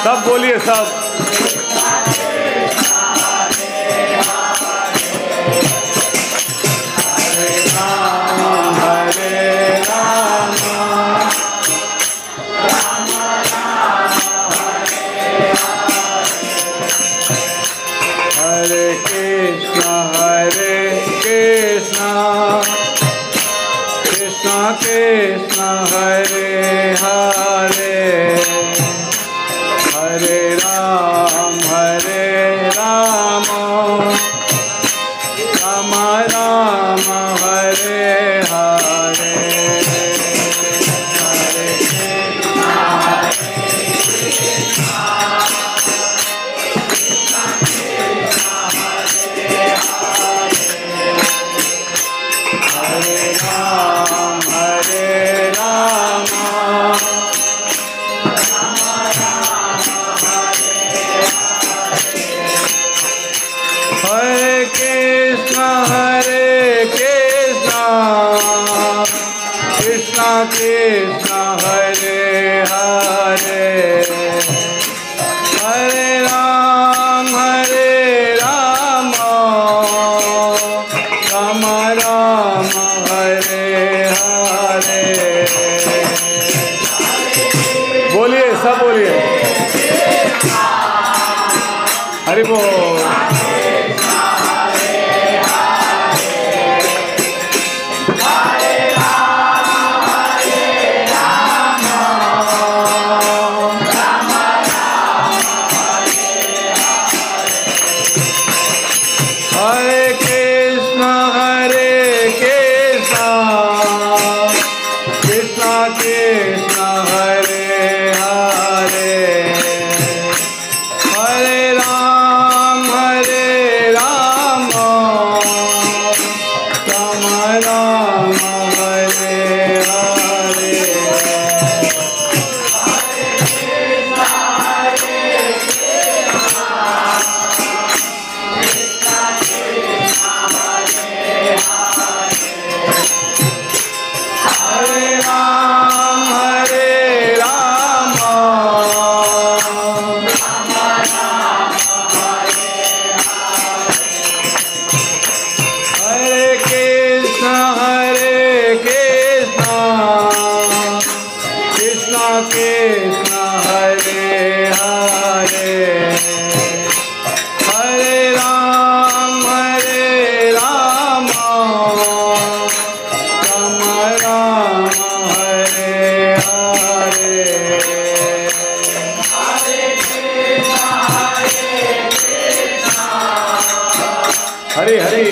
सब बोलिए सब। कृष्ण हरे हरे हरे राम राम राम हरे हरे हरे कृष्ण हरे हरे हरे राम राम राम हरे हरे। बोलिए सब बोलिए। हरि बोल। हरे हरे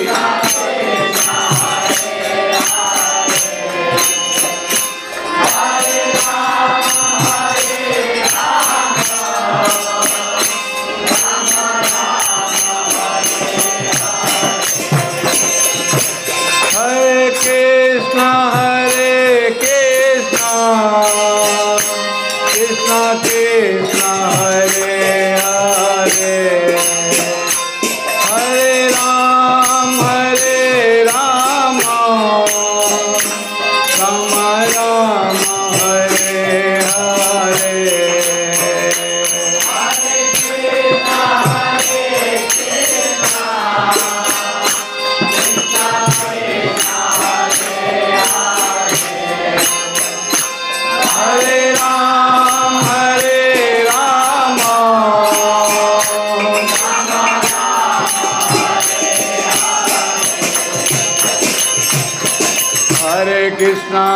कृष्णा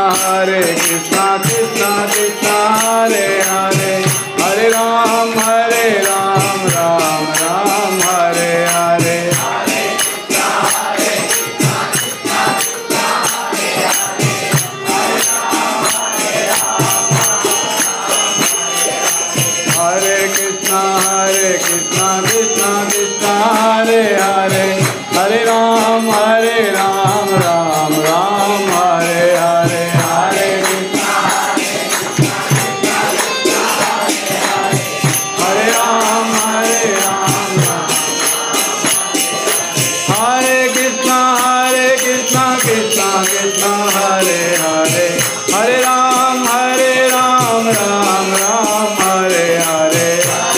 कृष्णा कृष्णा हरे हरे हरे राम राम राम हरे हरे हरे कृष्णा कृष्णा कृष्णा कृष्णा हरे हरे हरे राम राम राम हरे हरे हरे कृष्णा हरे राम हरे कृष्णा कृष्णा कृष्णा हरे हरे हरे राम राम राम हरे हरे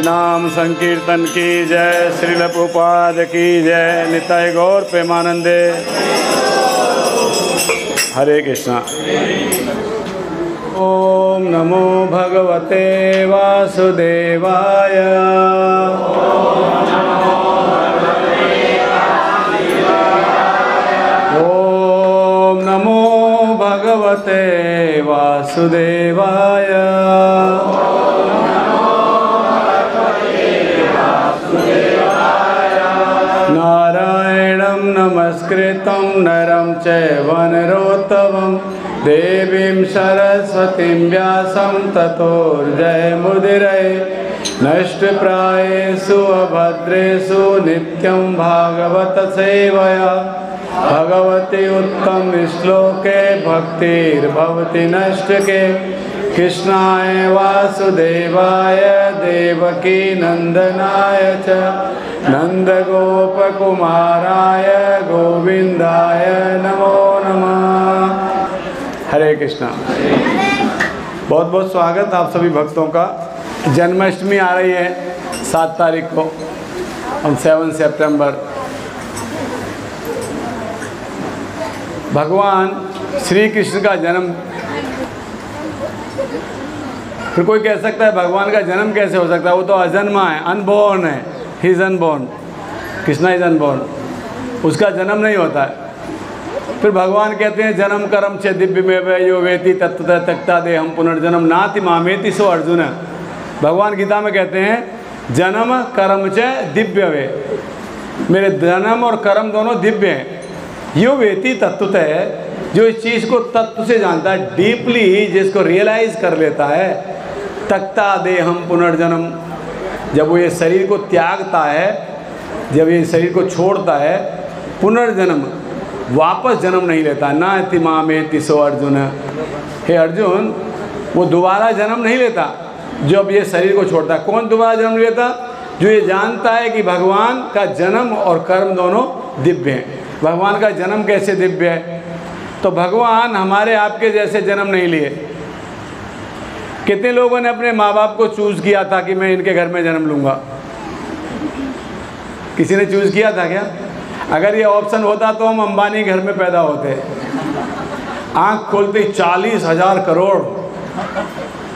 नाम संकीर्तन की जय, श्रील प्रभुपाद की जय, निताय गौर प्रेमानंदे। हरे कृष्णा। ओम नमो भगवते वासुदेवाय। ओम नमो भगवते वासुदेवाय। नारायणं नमस्कृतं नरं चैव नरोत्तमं देवीं सरस्वतीं व्यासं ततो जयमुदीरये। नष्टप्रायेषु अभद्रेषु नित्यं भागवत सेवया भगवती उत्तम श्लोके भक्तिर्भवति नष्टके। कृष्णाय वासुदेवाय देवकी नंदनाय च नंदगोपकुमाराय गोविंदाय नमो नमः। हरे कृष्णा। बहुत बहुत स्वागत आप सभी भक्तों का। जन्माष्टमी आ रही है 7 तारीख को, हम 7 सितंबर। भगवान श्री कृष्ण का जन्म। फिर कोई कह सकता है भगवान का जन्म कैसे हो सकता है, वो तो अजन्मा है, अनबोर्न है, he is unborn, Krishna is unborn, उसका जन्म नहीं होता है। फिर भगवान कहते हैं जन्म कर्म च दिव्य में यो वेति तत्वतः तक्ता दे हम पुनर्जन्म नाति मामेति सो अर्जुन। भगवान गीता में कहते हैं जन्म कर्म च दिव्य वे, मेरे जन्म और कर्म दोनों दिव्य हैं। यो वेति तत्वतः, जो इस चीज़ को तत्व से जानता है, डीपली जिसको रियलाइज कर लेता है, तक्ता दे हम पुनर्जन्म, जब वो ये शरीर को त्यागता है, जब ये शरीर को छोड़ता है, पुनर्जन्म वापस जन्म नहीं लेता। ना तिमा में तिसो अर्जुन, हे अर्जुन वो दोबारा जन्म नहीं लेता जब ये शरीर को छोड़ता है। कौन दोबारा जन्म लेता? जो ये जानता है कि भगवान का जन्म और कर्म दोनों दिव्य हैं। भगवान का जन्म कैसे दिव्य है? तो भगवान हमारे आपके जैसे जन्म नहीं लिए। कितने लोगों ने अपने माँ बाप को चूज़ किया था कि मैं इनके घर में जन्म लूँगा? किसी ने चूज़ किया था क्या? अगर ये ऑप्शन होता तो हम अंबानी घर में पैदा होते। आँख खोलते 40,000 करोड़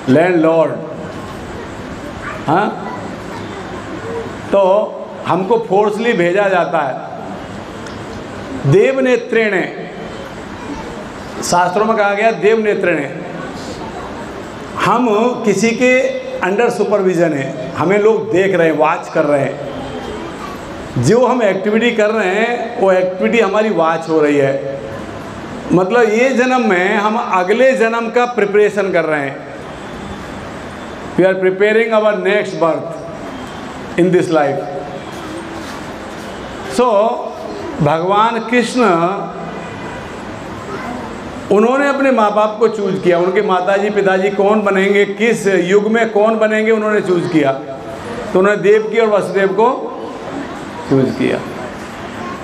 लैंडलॉर्ड। हाँ, तो हमको फोर्सली भेजा जाता है। देवनेत्रेण, शास्त्रों में कहा गया देवनेत्रेण, हम किसी के अंडर सुपरविज़न है, हमें लोग देख रहे हैं, वॉच कर रहे हैं। जो हम एक्टिविटी कर रहे हैं वो एक्टिविटी हमारी वॉच हो रही है। मतलब ये जन्म में हम अगले जन्म का प्रिपरेशन कर रहे हैं। We are preparing our next birth in this life. So भगवान कृष्ण उन्होंने अपने माँ बाप को चूज किया, उनके माताजी पिताजी कौन बनेंगे, किस युग में कौन बनेंगे उन्होंने चूज किया, तो उन्होंने देवकी और वसुदेव को चूज किया।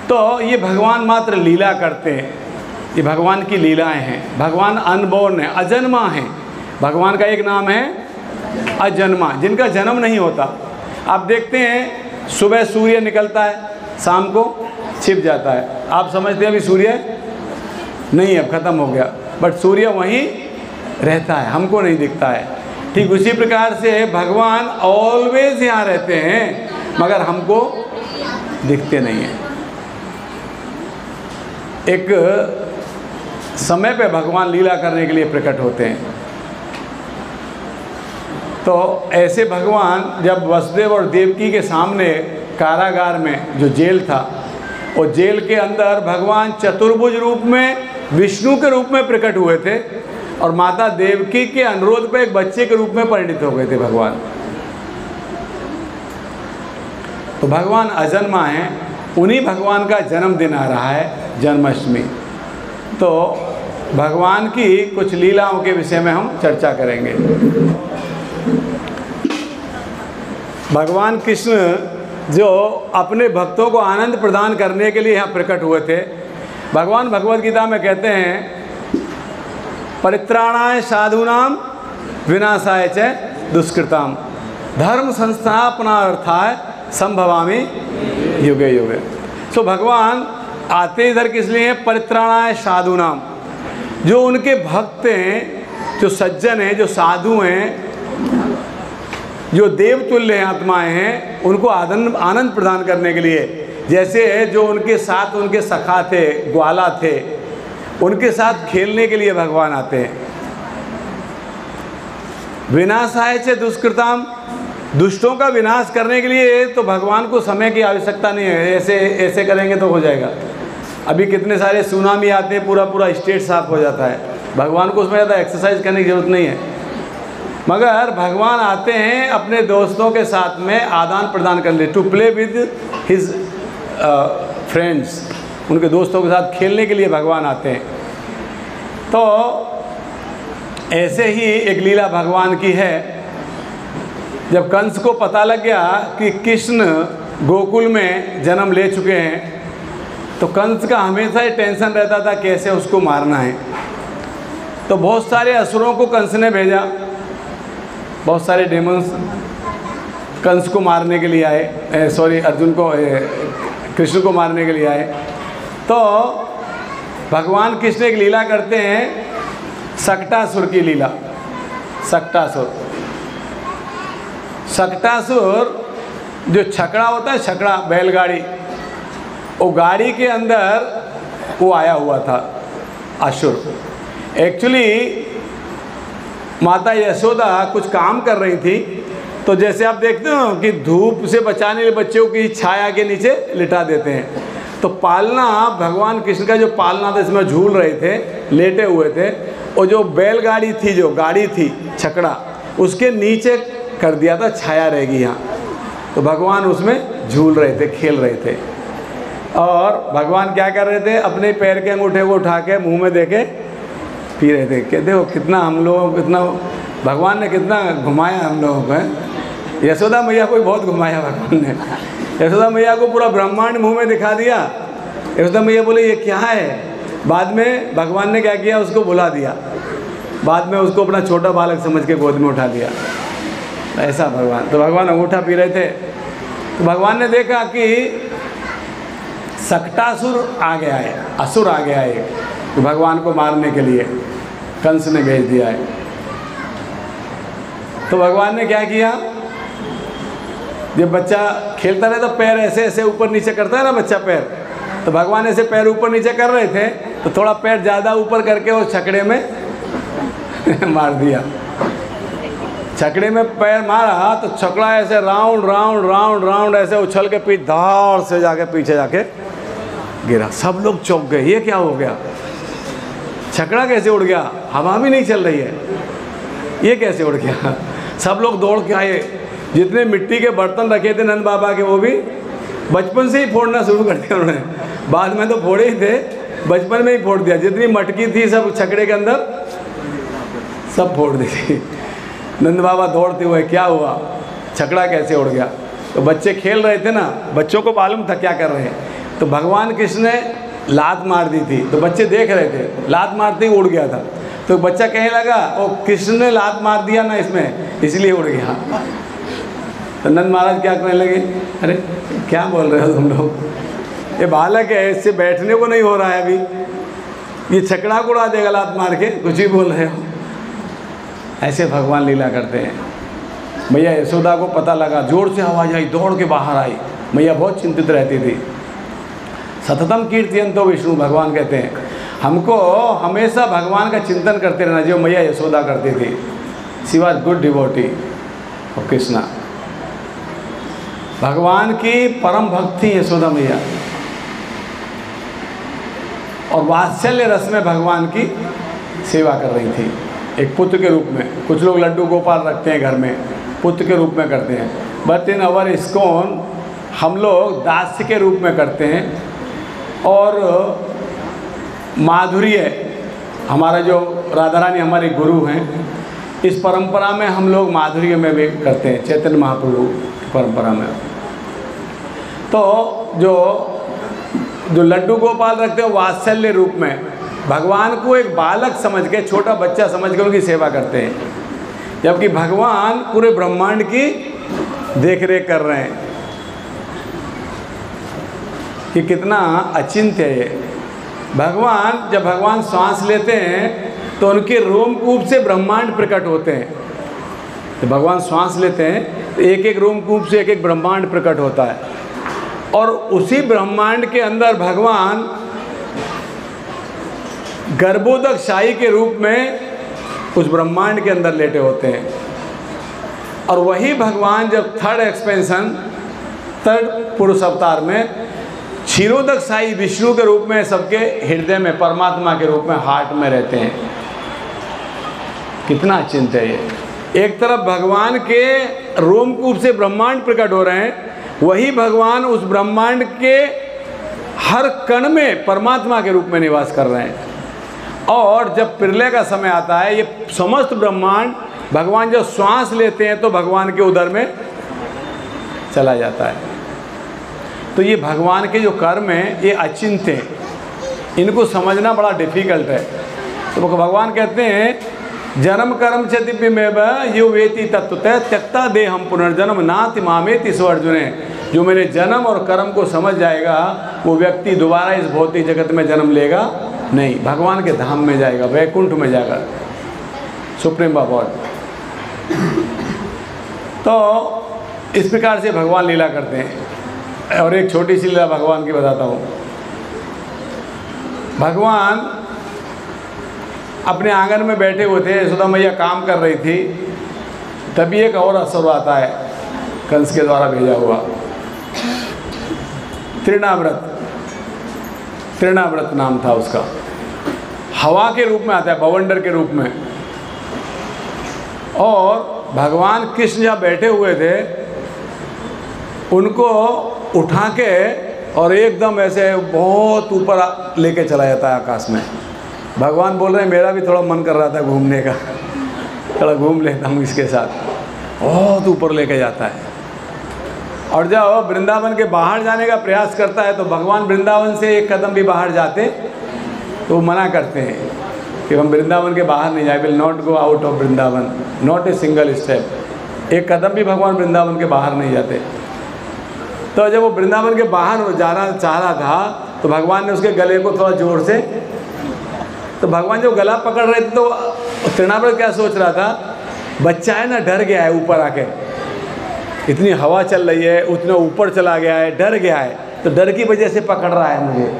तो ये भगवान मात्र लीला करते हैं, ये भगवान की लीलाएं हैं। भगवान अनबोर्न है, अजन्मा है। भगवान का एक नाम है अजन्मा, जिनका जन्म नहीं होता। आप देखते हैं सुबह सूर्य निकलता है, शाम को छिप जाता है। आप समझते हैं अभी सूर्य नहीं, अब ख़त्म हो गया, बट सूर्य वहीं रहता है, हमको नहीं दिखता है। ठीक उसी प्रकार से भगवान ऑलवेज यहाँ रहते हैं, मगर हमको दिखते नहीं हैं। एक समय पे भगवान लीला करने के लिए प्रकट होते हैं। तो ऐसे भगवान जब वसुदेव और देवकी के सामने कारागार में जो जेल था, और जेल के अंदर भगवान चतुर्भुज रूप में विष्णु के रूप में प्रकट हुए थे, और माता देवकी के अनुरोध पर एक बच्चे के रूप में परिणित हो गए थे भगवान। तो भगवान अजन्मा हैं, उन्हीं भगवान का जन्मदिन आ रहा है, जन्माष्टमी। तो भगवान की कुछ लीलाओं के विषय में हम चर्चा करेंगे। भगवान कृष्ण जो अपने भक्तों को आनंद प्रदान करने के लिए यहाँ प्रकट हुए थे, भगवान भगवद गीता में कहते हैं परित्राणाय साधूनाम विनाशाय च दुष्कृताम धर्म संस्थापनार्थाय संभवामि युगे युगे। सो भगवान आते इधर किस लिए हैं? परित्राणाय साधूनाम, जो उनके भक्त हैं, जो सज्जन हैं, जो साधु हैं, जो देवतुल्य हैं, आत्माएं हैं, उनको आनंद प्रदान करने के लिए। जैसे जो उनके साथ उनके सखा थे, ग्वाला थे, उनके साथ खेलने के लिए भगवान आते हैं। विनाशाय च दुष्कृताम, दुष्टों का विनाश करने के लिए तो भगवान को समय की आवश्यकता नहीं है, ऐसे करेंगे तो हो जाएगा। अभी कितने सारे सुनामी आते हैं, पूरा स्टेट साफ हो जाता है, भगवान को उसमें ज़्यादा एक्सरसाइज करने की ज़रूरत नहीं है। मगर भगवान आते हैं अपने दोस्तों के साथ में आदान प्रदान करने, to play with his friends, उनके दोस्तों के साथ खेलने के लिए भगवान आते हैं। तो ऐसे ही एक लीला भगवान की है। जब कंस को पता लग गया कि कृष्ण गोकुल में जन्म ले चुके हैं, तो कंस का हमेशा ही टेंशन रहता था कैसे उसको मारना है। तो बहुत सारे असुरों को कंस ने भेजा, बहुत सारे डेमन्स कंस को मारने के लिए आए, अर्जुन को, कृष्ण को मारने के लिए आए। तो भगवान कृष्ण एक लीला करते हैं, सक्टासुर की लीला। सक्टासुर जो छकड़ा होता है, छकड़ा बैलगाड़ी, वो गाड़ी के अंदर वो आया हुआ था असुर। एक्चुअली माता यशोदा कुछ काम कर रही थी, तो जैसे आप देखते हो कि धूप से बचाने के लिए बच्चों की छाया के नीचे लिटा देते हैं, तो पालना, भगवान कृष्ण का जो पालना था, इसमें झूल रहे थे, लेटे हुए थे, और जो बैलगाड़ी थी, जो गाड़ी थी छकड़ा, उसके नीचे कर दिया था, छाया रहेगी यहाँ। तो भगवान उसमें झूल रहे थे, खेल रहे थे। और भगवान क्या कर रहे थे? अपने पैर के अंगूठे को उठा के मुँह में दे के पी रहे थे। कहते हो कितना हम लोगों को, कितना भगवान ने कितना घुमाया हम लोगों को। यशोदा मैया को बहुत घुमाया भगवान ने। यशोदा मैया को पूरा ब्रह्मांड मुंह में दिखा दिया। यशोदा मैया बोले ये क्या है? बाद में भगवान ने क्या किया? उसको बुला दिया, बाद में उसको अपना छोटा बालक समझ के गोद में उठा लिया। ऐसा भगवान। तो भगवान अंगूठा पी रहे थे, तो भगवान ने देखा कि सक्टासुर आ गया है, असुर आ गया है, तो भगवान को मारने के लिए कंस ने भेज दिया है। तो भगवान ने क्या किया? जब बच्चा खेलता रहता, पैर ऐसे ऐसे ऊपर नीचे करता है ना बच्चा पैर, तो भगवान ऐसे पैर ऊपर नीचे कर रहे थे, तो थोड़ा पैर ज़्यादा ऊपर करके वो छकड़े में मार दिया। छकड़े में पैर मारा तो छकड़ा ऐसे राउंड राउंड राउंड राउंड ऐसे उछल के पीछे धार से जाके पीछे जाके गिरा। सब लोग चौंक गए, ये क्या हो गया? छकड़ा कैसे उड़ गया? हवा भी नहीं चल रही है, ये कैसे उड़ गया? सब लोग दौड़ के आए, जितने मिट्टी के बर्तन रखे थे नंद बाबा के वो भी बचपन से ही फोड़ना शुरू कर दिया उन्होंने, बाद में तो फोड़े ही थे, बचपन में ही फोड़ दिया। जितनी मटकी थी सब छकड़े के अंदर सब फोड़ दी थी। नंद बाबा दौड़ते हुए, क्या हुआ, छकड़ा कैसे उड़ गया? तो बच्चे खेल रहे थे ना, बच्चों को मालूम था क्या कर रहे हैं। तो भगवान कृष्ण ने लात मार दी थी, तो बच्चे देख रहे थे, लात मारते ही उड़ गया था। तो बच्चा कहने लगा, ओ कृष्ण ने लात मार दिया ना इसमें, इसलिए उड़ गया। तो नंद महाराज क्या कहने लगे, अरे क्या बोल रहे हो तुम लोग, ये बालक है, इससे बैठने को नहीं हो रहा है, अभी ये छकड़ा को उड़ा देगा लात मार के, कुछ ही बोल रहे हो। ऐसे भगवान लीला करते हैं। मैया यशोदा को पता लगा, जोर से आवाज़ आई, दौड़ के बाहर आई। मैया बहुत चिंतित रहती थी। सततम कीर्तयन्तो विष्णु, भगवान कहते हैं हमको हमेशा भगवान का चिंतन करते रहना, जो मैया यशोदा करती थी। She was good devotee of Krishna. भगवान की परम भक्त थी यशोदा मैया, और वात्सल्य रस में भगवान की सेवा कर रही थी, एक पुत्र के रूप में। कुछ लोग लड्डू गोपाल रखते हैं घर में, पुत्र के रूप में करते हैं, बट इन अवर इस्कॉन हम लोग दास्य के रूप में करते हैं। और माधुर्य, हमारा जो राधा रानी हमारे गुरु हैं, इस परंपरा में हम लोग माधुर्य में भी करते हैं, चैतन्य महाप्रभु की परंपरा में। तो जो लड्डू गोपाल रखते हैं वात्सल्य रूप में भगवान को एक बालक समझ के, छोटा बच्चा समझ के उनकी सेवा करते हैं, जबकि भगवान पूरे ब्रह्मांड की देख रेख कर रहे हैं। कि कितना अचिंत्य है ये भगवान। जब भगवान सांस लेते हैं तो उनके रोमकूप से ब्रह्मांड प्रकट होते हैं। तो भगवान सांस लेते हैं तो एक एक रोमकूप से एक एक ब्रह्मांड प्रकट होता है, और उसी ब्रह्मांड के अंदर भगवान गर्भोदक शाही के रूप में उस ब्रह्मांड के अंदर लेटे होते हैं। और वही भगवान जब थर्ड एक्सपेंशन, थर्ड पुरुष अवतार में क्षीरोदक साई विष्णु के रूप में सबके हृदय में, परमात्मा के रूप में, हार्ट में रहते हैं। कितना अचिंत्य है ये। एक तरफ भगवान के रोमकूप से ब्रह्मांड प्रकट हो रहे हैं, वही भगवान उस ब्रह्मांड के हर कण में परमात्मा के रूप में निवास कर रहे हैं। और जब प्रलय का समय आता है, ये समस्त ब्रह्मांड भगवान जब श्वास लेते हैं तो भगवान के उदर में चला जाता है। तो ये भगवान के जो कर्म हैं ये अचिंत्य हैं, इनको समझना बड़ा डिफिकल्ट है। तो भगवान कहते हैं जन्म कर्म च दिव्यमेव यो वेति तत्वतः त्यक्ता देहम पुनर्जन्म नाति मामेति सो अर्जुने। जो मेरे जन्म और कर्म को समझ जाएगा वो व्यक्ति दोबारा इस भौतिक जगत में जन्म लेगा नहीं, भगवान के धाम में जाएगा, वैकुंठ में जाएगा, सुप्रीम बाबा। तो इस प्रकार से भगवान लीला करते हैं। और एक छोटी सी लीला भगवान की बताता हूँ। भगवान अपने आंगन में बैठे हुए थे, यशोदा मैया काम कर रही थी, तभी एक और असुर आता है कंस के द्वारा भेजा हुआ, तृणाव्रत नाम था उसका। हवा के रूप में आता है, बवंडर के रूप में। और भगवान कृष्ण जहाँ बैठे हुए थे उनको उठा के और एकदम ऐसे बहुत ऊपर लेके चला जाता है आकाश में। भगवान बोल रहे हैं मेरा भी थोड़ा मन कर रहा था घूमने का, थोड़ा घूम लेता हूँ इसके साथ। बहुत ऊपर लेके जाता है। और जब वृंदावन के बाहर जाने का प्रयास करता है तो भगवान वृंदावन से एक कदम भी बाहर जाते तो वो मना करते हैं कि हम वृंदावन के बाहर नहीं जाए, will not go out of Vrindavan, not a single step. एक कदम भी भगवान वृंदावन के बाहर नहीं जाते। तो जब वो वृंदावन के बाहर जाना चाह रहा था तो भगवान ने उसके गले को थोड़ा जोर से, तो भगवान जब गला पकड़ रहे थे तो तृणाव्रत क्या सोच रहा था, बच्चा है ना, डर गया है ऊपर आके, इतनी हवा चल रही है, उतना ऊपर चला गया है, डर गया है, तो डर की वजह से पकड़ रहा है मुझे,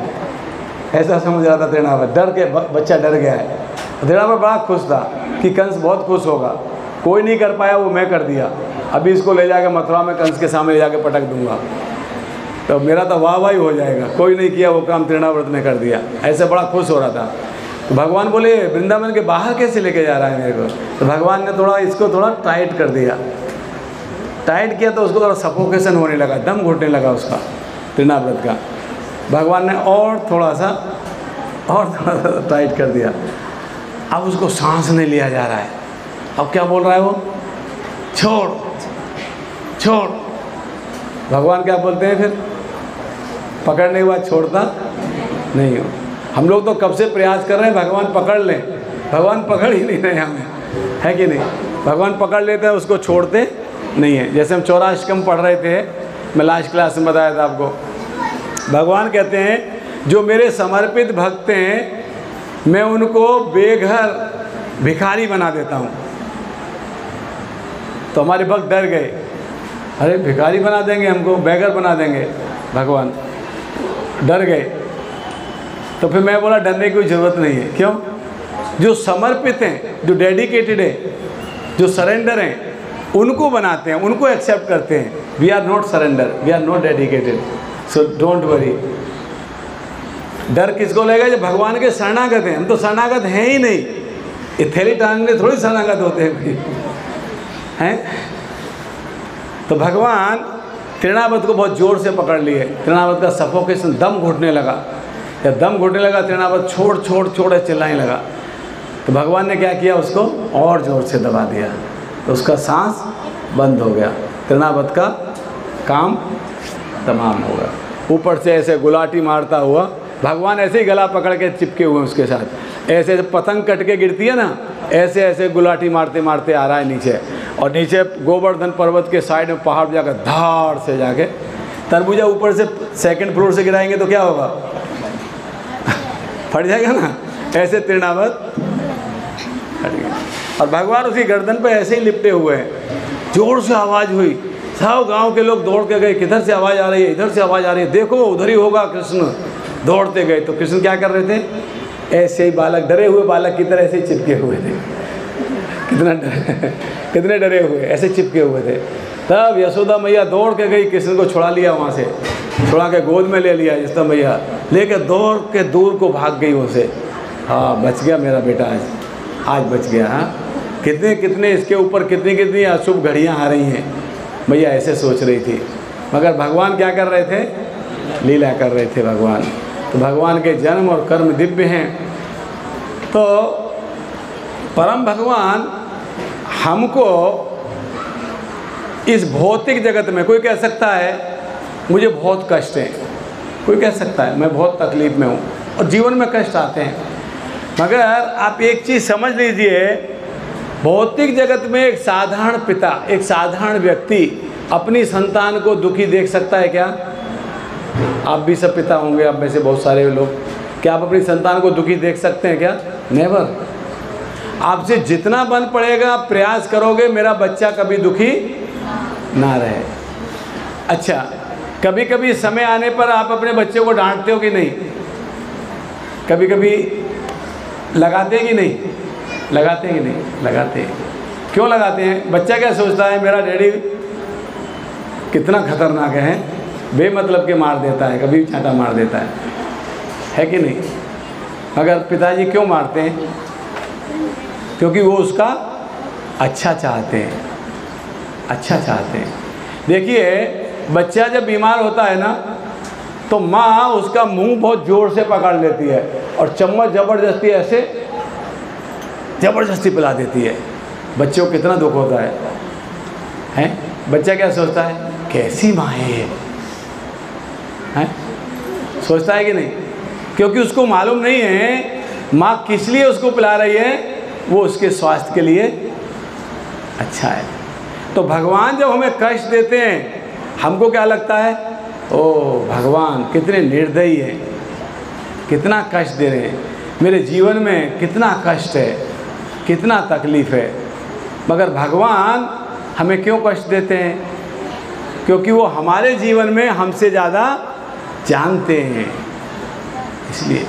ऐसा समझ रहा था तृणाव्रत। डर के बच्चा डर गया है। तृणाव्रत बड़ा खुश था कि कंस बहुत खुश होगा, कोई नहीं कर पाया वो मैं कर दिया, अभी इसको ले जाकर मथुरा में कंस के सामने ले जाकर पटक दूंगा तो मेरा तो वाह वाह हो जाएगा, कोई नहीं किया वो काम तृणाव्रत ने कर दिया, ऐसे बड़ा खुश हो रहा था। तो भगवान बोले वृंदावन के बाहर कैसे लेके जा रहा है मेरे को, तो भगवान ने थोड़ा इसको थोड़ा टाइट कर दिया। टाइट किया तो उसको थोड़ा सफोकेशन होने लगा, दम घुटने लगा उसका। तृणाव्रत का। भगवान ने और थोड़ा सा टाइट कर दिया। अब उसको सांस नहीं लिया जा रहा है। अब क्या बोल रहा है वो? छोड़ छोड़। भगवान क्या बोलते हैं फिर? पकड़ने के बाद छोड़ता नहीं हो। हम लोग तो कब से प्रयास कर रहे हैं भगवान पकड़ लें, भगवान पकड़ ही नहीं रहे हमें, है कि नहीं? भगवान पकड़ लेते हैं, उसको छोड़ते नहीं है। जैसे हम चौराष्टकम पढ़ रहे थे, मैं लास्ट क्लास में बताया था आपको, भगवान कहते हैं जो मेरे समर्पित भक्त हैं मैं उनको बेघर भिखारी बना देता हूँ। तो हमारे भक्त डर गए, अरे भिखारी बना देंगे हमको, बेघर बना देंगे, भगवान डर गए। तो फिर मैं बोला डरने की कोई ज़रूरत नहीं है। क्यों? जो समर्पित हैं, जो डेडिकेटेड है, जो सरेंडर हैं, उनको बनाते हैं, उनको एक्सेप्ट करते हैं। We are not surrender, we are not dedicated, so don't worry. डर किसको लगेगा? जो भगवान के शरणागत हैं। हम तो शरणागत हैं ही नहीं, ये थैली टांगने थोड़ी शरणागत होते हैं हैं। तो भगवान तृणावत को बहुत ज़ोर से पकड़ लिए। तृणावत का सफोकेशन, दम घुटने लगा। जब दम घुटने लगा तृणावत छोड़ छोड़ छोड़ चिल्लाने लगा। तो भगवान ने क्या किया? उसको और ज़ोर से दबा दिया, तो उसका सांस बंद हो गया। तृणावत का काम तमाम हो गया। ऊपर से ऐसे गुलाटी मारता हुआ भगवान ऐसे ही गला पकड़ के चिपके हुए उसके साथ, ऐसे पतंग कट के गिरती है ना, ऐसे ऐसे गुलाटी मारते मारते आ रहा है नीचे। और नीचे गोवर्धन पर्वत के साइड में पहाड़ जाकर धाड़ से जाके तरबूजा ऊपर से सेकंड फ्लोर से गिराएंगे तो क्या होगा? फट जाएगा ना। ऐसे तृणावत फट गया और भगवान उसकी गर्दन पे ऐसे ही लिपटे हुए हैं। जोर से आवाज़ हुई, सब गांव के लोग दौड़ के गए, किधर से आवाज़ आ रही है? इधर से आवाज़ आ रही है, देखो उधर ही होगा कृष्ण। दौड़ते गए तो कृष्ण क्या कर रहे थे? ऐसे ही बालक, डरे हुए बालक की तरह ऐसे ही चिपके हुए थे। कितने डरे हुए, ऐसे चिपके हुए थे। तब यशोदा मैया दौड़ के गई, कृष्ण को छुड़ा लिया, वहाँ से छुड़ा के गोद में ले लिया। यशोदा मैया लेके दौड़ के दूर को भाग गई उसे। हाँ, बच गया मेरा बेटा, आज बच गया। हाँ, कितने कितने इसके ऊपर कितनी कितनी अशुभ घड़ियाँ आ रही हैं, मैया ऐसे सोच रही थी। मगर भगवान क्या कर रहे थे? लीला कर रहे थे भगवान। तो भगवान के जन्म और कर्म दिव्य हैं। तो परम भगवान हमको इस भौतिक जगत में, कोई कह सकता है मुझे बहुत कष्ट है, कोई कह सकता है मैं बहुत तकलीफ़ में हूँ, और जीवन में कष्ट आते हैं। मगर आप एक चीज़ समझ लीजिए, भौतिक जगत में एक साधारण पिता, एक साधारण व्यक्ति अपनी संतान को दुखी देख सकता है क्या? आप भी सब पिता होंगे, आप में से बहुत सारे लोग, क्या आप अपनी संतान को दुखी देख सकते हैं क्या? नेवर। आपसे जितना बन पड़ेगा आप प्रयास करोगे मेरा बच्चा कभी दुखी ना रहे। अच्छा, कभी कभी समय आने पर आप अपने बच्चे को डांटते हो कि नहीं? कभी कभी लगाते हैं कि नहीं? लगाते हैं कि नहीं? लगाते हैं। क्यों लगाते हैं? बच्चा क्या सोचता है, मेरा डैडी कितना खतरनाक है, बेमतलब के मार देता है, कभी चांटा मार देता है कि नहीं? मगर पिताजी क्यों मारते हैं? क्योंकि वो उसका अच्छा चाहते हैं, अच्छा चाहते हैं। देखिए, बच्चा जब बीमार होता है ना, तो माँ उसका मुंह बहुत ज़ोर से पकड़ लेती है और चम्मच ज़बरदस्ती ऐसे ज़बरदस्ती पिला देती है। बच्चे को कितना दुख होता है, हैं? बच्चा क्या सोचता है, कैसी माँ है ये, हैं? सोचता है कि नहीं? क्योंकि उसको मालूम नहीं है माँ किस लिए उसको पिला रही है, वो उसके स्वास्थ्य के लिए अच्छा है। तो भगवान जब हमें कष्ट देते हैं, हमको क्या लगता है, ओ भगवान कितने निर्दयी हैं, कितना कष्ट दे रहे हैं, मेरे जीवन में कितना कष्ट है, कितना तकलीफ़ है। मगर भगवान हमें क्यों कष्ट देते हैं? क्योंकि वो हमारे जीवन में हमसे ज़्यादा जानते हैं। इसलिए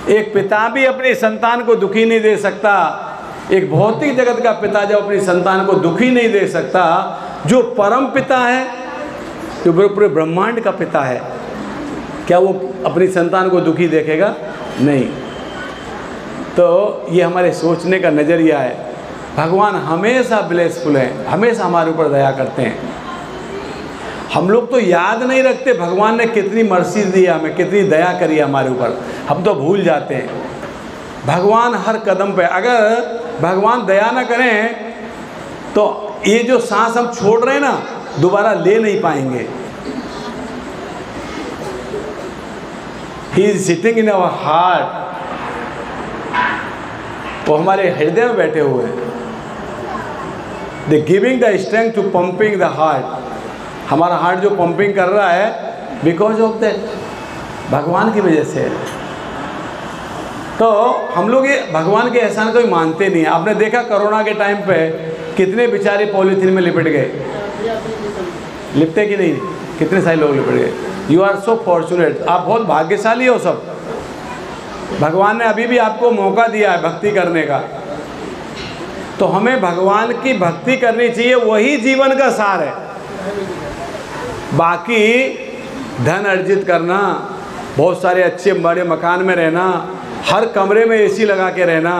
एक पिता भी अपनी संतान को दुखी नहीं दे सकता। एक भौतिक जगत का पिता जब अपनी संतान को दुखी नहीं दे सकता, जो परम पिता है, जो पूरे ब्रह्मांड का पिता है, क्या वो अपनी संतान को दुखी देखेगा? नहीं। तो ये हमारे सोचने का नज़रिया है। भगवान हमेशा ब्लेसफुल हैं, हमेशा हमारे ऊपर दया करते हैं। हम लोग तो याद नहीं रखते भगवान ने कितनी मर्सी दी है हमें, कितनी दया करी है हमारे ऊपर, हम तो भूल जाते हैं। भगवान हर कदम पे, अगर भगवान दया ना करें तो ये जो सांस हम छोड़ रहे हैं ना, दोबारा ले नहीं पाएंगे। He is sitting in our heart, वो हमारे हृदय में बैठे हुए हैं। They giving the strength to pumping the heart, हमारा हार्ट जो पंपिंग कर रहा है बिकॉज ऑफ दैट, भगवान की वजह से। तो हम लोग ये भगवान के एहसान को भी मानते नहीं है। आपने देखा कोरोना के टाइम पे कितने बेचारे पॉलीथीन में लिपट गए, लिपटे कि नहीं, कितने सारे लोग लिपट गए। यू आर सो फॉर्चुनेट, आप बहुत भाग्यशाली हो सब। भगवान ने अभी भी आपको मौका दिया है भक्ति करने का, तो हमें भगवान की भक्ति करनी चाहिए, वही जीवन का सार है। बाकी धन अर्जित करना, बहुत सारे अच्छे बड़े मकान में रहना, हर कमरे में एसी लगा के रहना,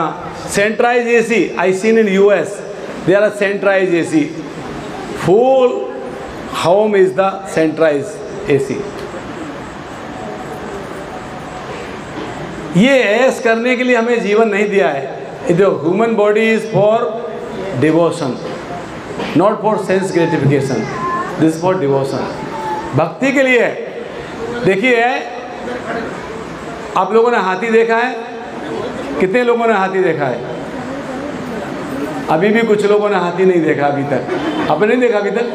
centralized AC, I seen in US there are centralized AC, full home is the centralized AC. ये ऐश करने के लिए हमें जीवन नहीं दिया है। जो human body is for devotion, not for sense gratification, this for devotion, भक्ति के लिए। देखिए आप लोगों ने हाथी देखा है, कितने लोगों ने हाथी देखा है? अभी भी कुछ लोगों ने हाथी नहीं देखा अभी तक। आपने नहीं देखा अभी तक?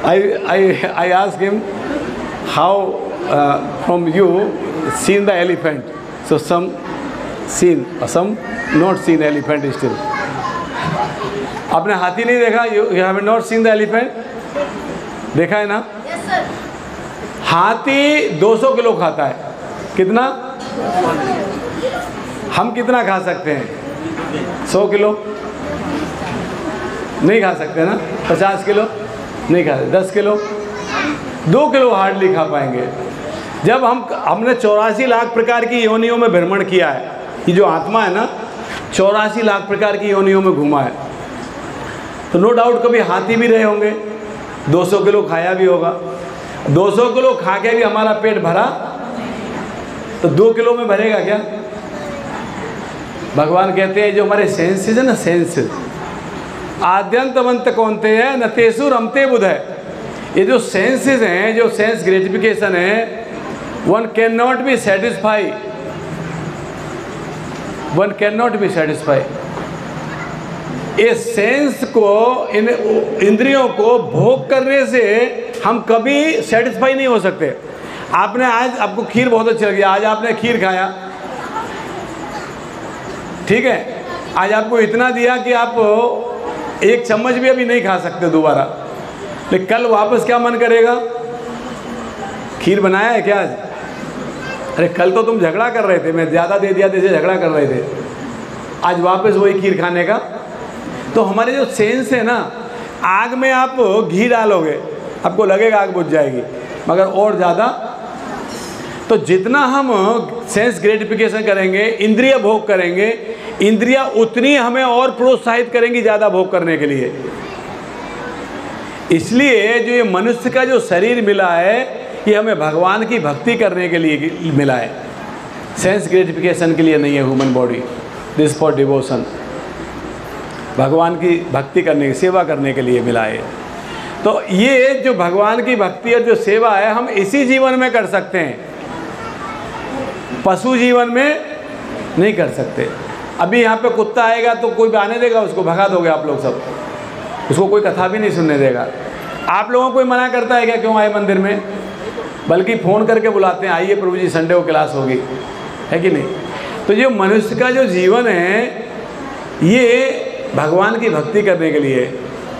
I asked him how from you seen the elephant, so some seen, some not seen elephant still. आपने हाथी नहीं देखा? You have not seen the elephant? देखा है ना? Yes, sir. हाथी 200 किलो खाता है, कितना? हम कितना खा सकते हैं? 100 किलो नहीं खा सकते ना? 50 किलो नहीं खा सकते, 10 किलो, 2 किलो हार्डली खा पाएंगे। जब हमने 84 लाख प्रकार की योनियों में भ्रमण किया है, ये जो आत्मा है ना 84 लाख प्रकार की योनियों में घूमा है, तो नो डाउट कभी हाथी भी रहे होंगे, 200 किलो खाया भी होगा। 200 किलो खा के भी हमारा पेट भरा तो 2 किलो में भरेगा क्या? भगवान कहते हैं जो हमारे सेंसेस है ना, सेंसेस आद्यंतवंत कौनते हैं न तेसु रमते बुध है। ये जो सेंसेस हैं, जो सेंस ग्रेटिफिकेशन है, one can not be satisfy, one can not be satisfy. ये सेंस को, इन इंद्रियों को भोग करने से हम कभी सेटिस्फाई नहीं हो सकते। आपने आज, आपको खीर बहुत अच्छी लगी, आज आपने खीर खाया, ठीक है, आज आपको इतना दिया कि आप एक चम्मच भी अभी नहीं खा सकते दोबारा, लेकिन कल वापस क्या मन करेगा? खीर बनाया है क्या आज? अरे कल तो तुम झगड़ा कर रहे थे, मैं ज़्यादा दे दिया जैसे झगड़ा कर रहे थे, आज वापस वही खीर खाने का। तो हमारे जो सेंस है ना, आग में आप घी डालोगे आपको लगेगा आग बुझ जाएगी, मगर और ज़्यादा। तो जितना हम सेंस ग्रेटिफिकेशन करेंगे, इंद्रिय भोग करेंगे, इंद्रियां उतनी हमें और प्रोत्साहित करेंगी ज़्यादा भोग करने के लिए। इसलिए जो ये मनुष्य का जो शरीर मिला है, ये हमें भगवान की भक्ति करने के लिए मिला है, सेंस ग्रेटिफिकेशन के लिए नहीं है। Human body this for devotion, भगवान की भक्ति करने की, सेवा करने के लिए मिला है। तो ये जो भगवान की भक्ति और जो सेवा है, हम इसी जीवन में कर सकते हैं, पशु जीवन में नहीं कर सकते। अभी यहाँ पे कुत्ता आएगा तो कोई आने देगा उसको? भगा दोगे आप लोग सब, उसको कोई कथा भी नहीं सुनने देगा। आप लोगों को कोई मना करता है क्या क्यों आए मंदिर में? बल्कि फ़ोन करके बुलाते हैं, आइए प्रभु जी संडे को क्लास होगी, है कि नहीं? तो जो मनुष्य का जो जीवन है, ये भगवान की भक्ति करने के लिए,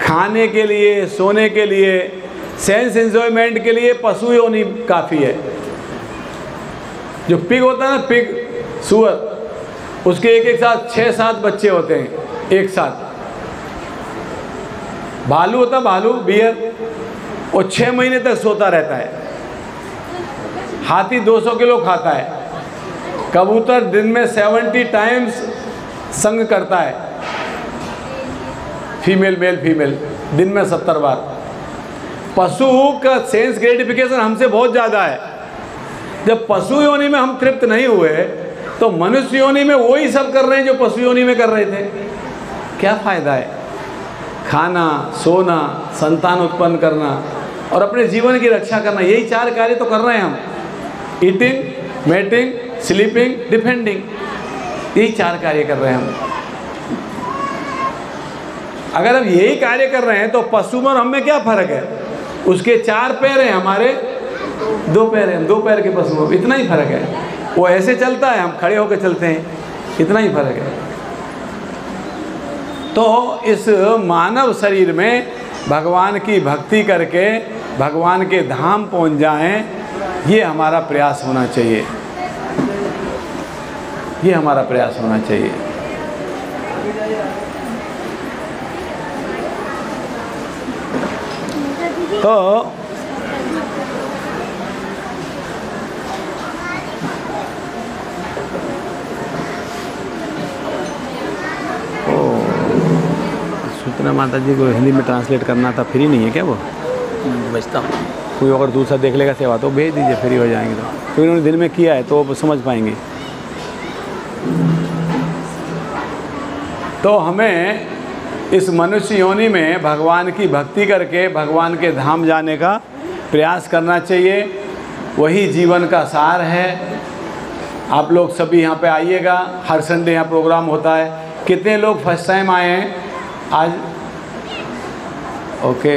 खाने के लिए, सोने के लिए, सेंस एंजॉयमेंट के लिए पशु योनि काफ़ी है। जो पिग होता है ना, पिग, सुअर, उसके एक साथ 6-7 बच्चे होते हैं एक साथ। भालू होता, भालू, बियर, वो 6 महीने तक सोता रहता है। हाथी 200 किलो खाता है। कबूतर दिन में 70 टाइम्स संग करता है। फीमेल मेल फीमेल, दिन में 70 बार। पशु का सेंस ग्रेटिफिकेशन हमसे बहुत ज़्यादा है। जब पशु योनि में हम तृप्त नहीं हुए तो मनुष्य योनि में वही सब कर रहे हैं जो पशु योनि में कर रहे थे। क्या फ़ायदा है? खाना, सोना, संतान उत्पन्न करना और अपने जीवन की रक्षा करना, यही 4 कार्य तो कर रहे हैं हम। ईटिंग, मेटिंग, स्लीपिंग, डिफेंडिंग, यही 4 कार्य कर रहे हैं हम। अगर हम यही कार्य कर रहे हैं तो पशु में और हम में क्या फ़र्क है? उसके 4 पैर हैं, हमारे 2 पैर हैं, हम 2 पैर के पशु में, इतना ही फ़र्क है। वो ऐसे चलता है, हम खड़े होकर चलते हैं, इतना ही फ़र्क है। तो इस मानव शरीर में भगवान की भक्ति करके भगवान के धाम पहुंच जाएं, ये हमारा प्रयास होना चाहिए, ये हमारा प्रयास होना चाहिए। तो सूचना माता जी को हिंदी में ट्रांसलेट करना था, फ्री नहीं है क्या वो? बचता हूँ। कोई अगर दूसरा देख लेगा सेवा तो भेज दीजिए, फ्री हो जाएंगे। तो क्योंकि उन्होंने दिन में किया है तो वो समझ पाएंगे। तो हमें इस मनुष्य योनि में भगवान की भक्ति करके भगवान के धाम जाने का प्रयास करना चाहिए, वही जीवन का सार है। आप लोग सभी यहाँ पे आइएगा, हर संडे यहाँ प्रोग्राम होता है। कितने लोग फर्स्ट टाइम आए हैं आज? ओके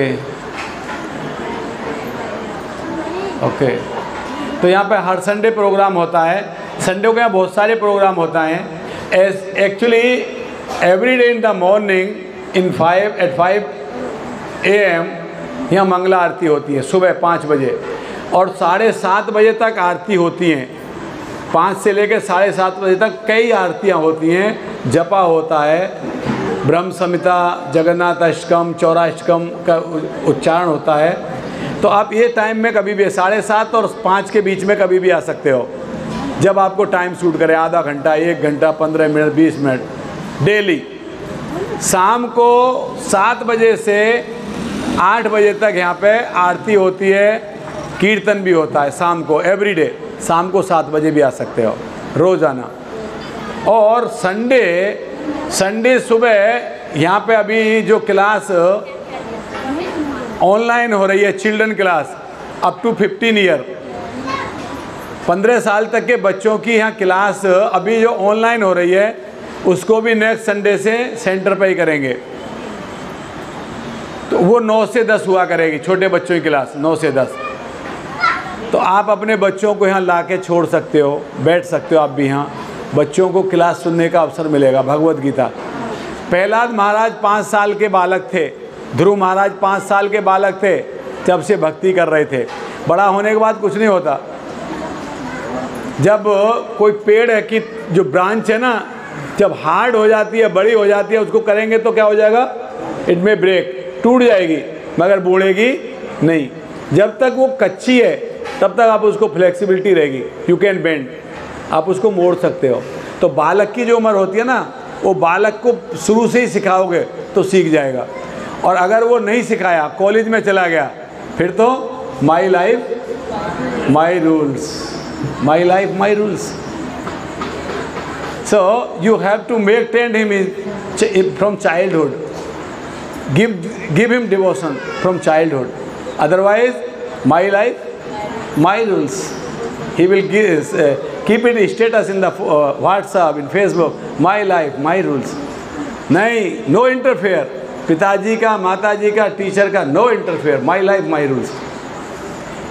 ओके, तो यहाँ पे हर संडे प्रोग्राम होता है। संडे को यहाँ बहुत सारे प्रोग्राम होता है। Actually every day in the morning at 5 AM यहाँ मंगला आरती होती है सुबह 5 बजे, और 7:30 बजे तक आरती होती हैं। 5 से लेकर 7:30 बजे तक कई आरतियाँ होती हैं, जपा होता है, ब्रह्म संहिता, जगन्नाथ अष्टकम, चौराष्टकम का उच्चारण होता है। तो आप ये टाइम में कभी भी 7:30 और 5 के बीच में कभी भी आ सकते हो, जब आपको टाइम सूट करे, आधा घंटा, 1 घंटा, 15 मिनट, 20 मिनट डेली। शाम को 7 बजे से 8 बजे तक यहाँ पे आरती होती है, कीर्तन भी होता है शाम को, एवरीडे शाम को 7 बजे भी आ सकते हो रोज़ाना। और संडे सुबह यहाँ पे अभी जो क्लास ऑनलाइन हो रही है, children class up to 15 year, 15 साल तक के बच्चों की यहाँ क्लास अभी जो ऑनलाइन हो रही है, उसको भी नेक्स्ट संडे से सेंटर पे ही करेंगे। तो वो 9 से 10 हुआ करेगी, छोटे बच्चों की क्लास 9 से 10। तो आप अपने बच्चों को यहाँ ला के छोड़ सकते हो, बैठ सकते हो आप भी यहाँ, बच्चों को क्लास सुनने का अवसर मिलेगा। भगवत गीता, प्रहलाद महाराज 5 साल के बालक थे, ध्रुव महाराज 5 साल के बालक थे जब से भक्ति कर रहे थे। बड़ा होने के बाद कुछ नहीं होता। जब कोई पेड़ है कि जो ब्रांच है ना, जब हार्ड हो जाती है, बड़ी हो जाती है, उसको करेंगे तो क्या हो जाएगा? इट में ब्रेक, टूट जाएगी, मगर बूढ़ेगी नहीं। जब तक वो कच्ची है तब तक आप उसको फ्लेक्सिबिलिटी रहेगी, यू कैन बेंड, आप उसको मोड़ सकते हो। तो बालक की जो उम्र होती है ना, वो बालक को शुरू से ही सिखाओगे तो सीख जाएगा। और अगर वो नहीं सिखाया, कॉलेज में चला गया, फिर तो my life my rules, my life my rules. So you have to maintain him from childhood. Give him devotion from childhood. Otherwise, my life, my rules. He will keep it status in the WhatsApp, in Facebook. My life, my rules. नहीं, no interfere. पिताजी का, माताजी का, teacher का, no interfere. My life, my rules.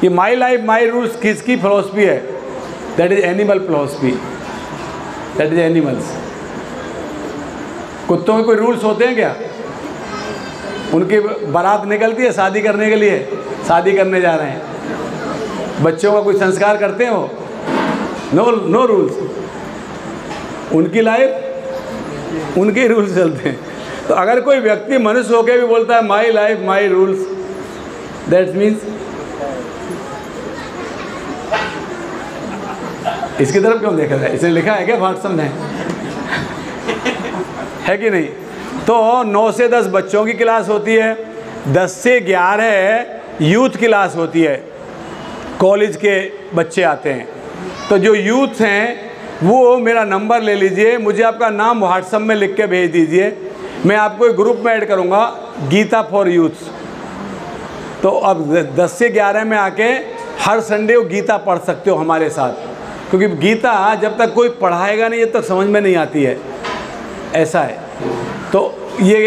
ये my life, my rules किसकी philosophy है? That is animal philosophy. That is animals. कुत्तों के कोई रूल्स होते हैं क्या? उनकी बारात निकलती है शादी करने के लिए, शादी करने जा रहे हैं, बच्चों का कोई संस्कार करते हैं वो? No rules. उनकी लाइफ, उनके रूल्स चलते हैं। तो अगर कोई व्यक्ति मनुष्य होकर भी बोलता है my life my rules, that means इसकी तरफ क्यों देखा जाए? इसने लिखा है क्या व्हाट्सएप में? है कि नहीं? तो 9 से 10 बच्चों की क्लास होती है, 10 से 11 यूथ क्लास होती है, कॉलेज के बच्चे आते हैं। तो जो यूथ हैं वो मेरा नंबर ले लीजिए, मुझे आपका नाम व्हाट्सएप में लिख के भेज दीजिए, मैं आपको एक ग्रुप में ऐड करूँगा, गीता फॉर यूथ्स। तो अब 10 से 11 में आके हर संडे वो गीता पढ़ सकते हो हमारे साथ, क्योंकि गीता जब तक कोई पढ़ाएगा नहीं जब तक समझ में नहीं आती है, ऐसा है। तो ये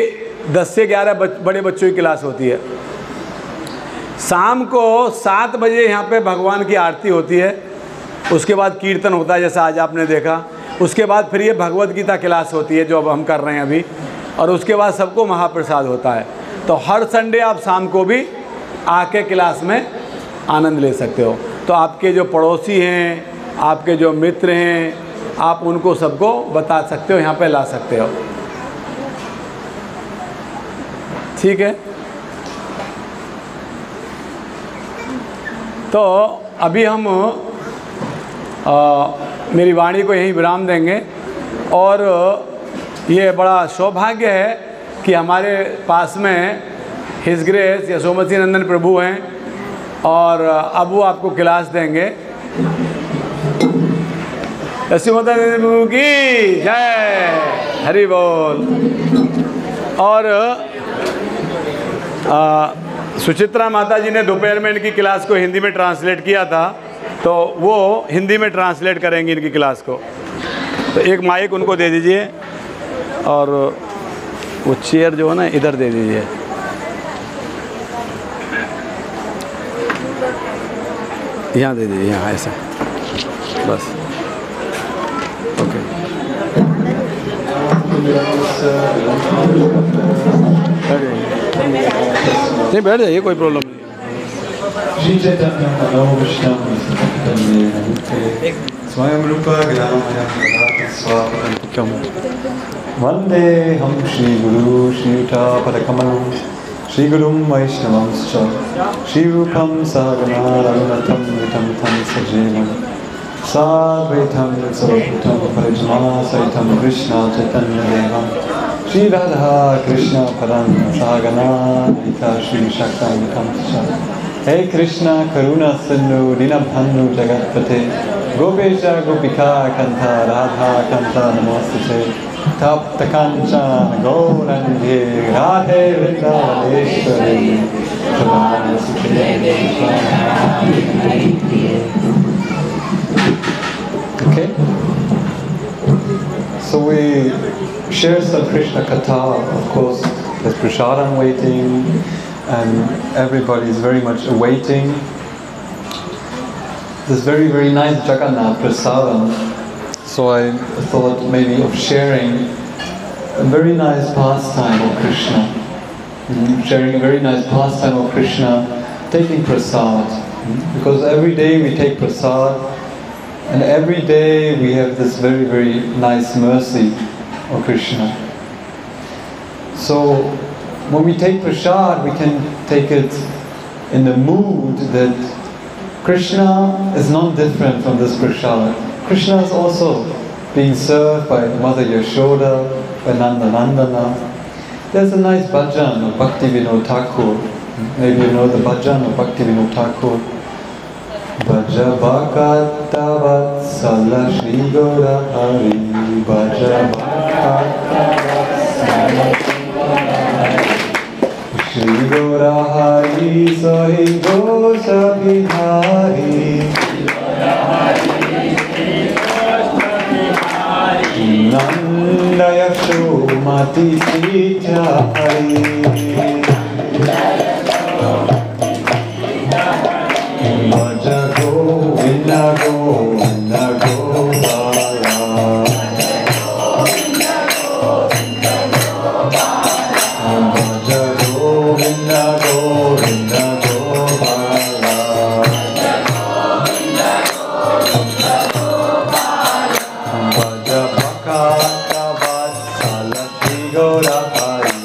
10 से 11 बड़े बच्चों की क्लास होती है। शाम को 7 बजे यहाँ पे भगवान की आरती होती है, उसके बाद कीर्तन होता है जैसा आज आपने देखा, उसके बाद फिर ये भगवत गीता क्लास होती है जो अब हम कर रहे हैं अभी, और उसके बाद सबको महाप्रसाद होता है। तो हर संडे आप शाम को भी आके क्लास में आनंद ले सकते हो। तो आपके जो पड़ोसी हैं, आपके जो मित्र हैं, आप उनको सबको बता सकते हो, यहाँ पे ला सकते हो, ठीक है। तो अभी हम मेरी वाणी को यहीं विराम देंगे, और ये बड़ा सौभाग्य है कि हमारे पास में हिज ग्रेस यशोमती नंदन प्रभु हैं, और अब वो आपको क्लास देंगे। यशोमती नंदन प्रभु की जय, हरि बोल। और सुचित्रा माता जी ने दोपहर में इनकी क्लास को हिंदी में ट्रांसलेट किया था, तो वो हिंदी में ट्रांसलेट करेंगी इनकी क्लास को। तो एक माइक उनको दे दीजिए, और वो चेयर जो है ना इधर दे दीजिए। यहाँ दे दीजिए, यहाँ ऐसा, बस ओके। नहीं, बैठ जाइए, कोई प्रॉब्लम नहीं। स्वयं रूप वंदे हम श्री गुरु श्रीयुतापदकमलं श्री गुरुं वैष्णवंश्च श्री रूपं सहगना रघुनाथं वितं तं सजीवं साद्वैतं सवभूतं परिजनना सहितं कृष्ण चैतन्य देवं श्री राधा कृष्ण पदं सहगना ललिता श्री शक्तान्वितं च। हे कृष्ण करुणा सिंधु दीनबंधु जगत्पते गोपेश गोपिका कंठ राधा कंठ नमोस्तुते तप्त कांचन गौरंगे Radhe Vrindavaneshwari Okay, so we share some Krishna Katha. Of course, there's prasadam waiting, and everybody is very much awaiting this very, very nice Jagannath prasadam. So I thought maybe of sharing a very nice pastime of Krishna, sharing a very nice pastime of Krishna, taking prasad, because every day we take prasad, and every day we have this very, very nice mercy of Krishna. So when we take prasad, we can take it in the mood that Krishna is not different from this prasad. Krishna is also being served by Mother Yashoda, by Nanda Nandana. There's a nice bhajan of Bhakti Vinod Thakur. Maybe you know the bhajan of Bhakti Vinod Thakur. Bhaja Bhakata Vatsala Shri Gaura Hari, Bhaja Bhakata Vatsala Shri Gaura Hari, Sahi Gosha Bihari, Nanda Yashomati Sita Hari, Bhaja Govinda Govinda Gopala, Bhaja Govinda Govinda Gopala, Bhaja Bhakata Vatsala Shri Gaura Hari,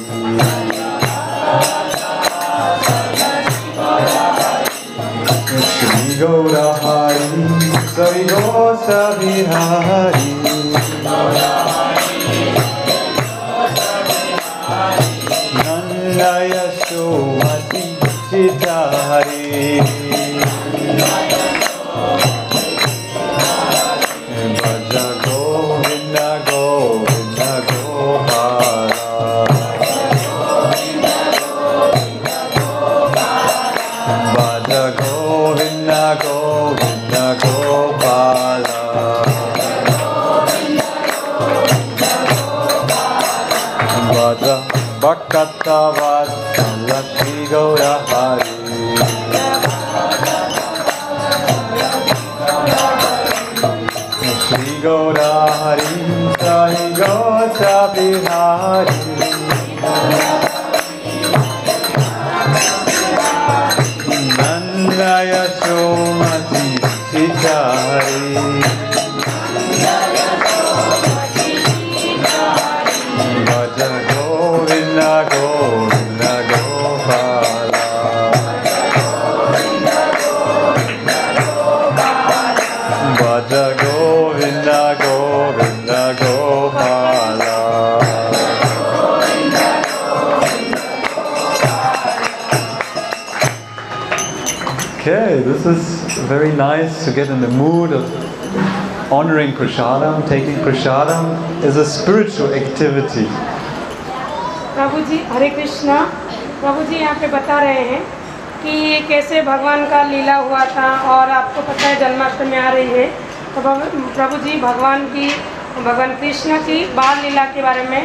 Shri Gaura Hari, Sai Gosha Bihari, Bhakatavatsala Shri Gaura Hari. Shri Gaura Hari Sai Gaura Bihari. Nanda Yashomati Chitari. Govinda Govinda Gopala. Bhaja Govinda Govinda Gopala. Okay, this is very nice to get in the mood of honoring prasadam. Taking prasadam is a spiritual activity. प्रभु जी हरे कृष्णा। प्रभु जी यहाँ पे बता रहे हैं कि कैसे भगवान का लीला हुआ था और आपको पता है जन्माष्टमी आ रही है, तो प्रभु जी भगवान कृष्ण की बाल लीला के बारे में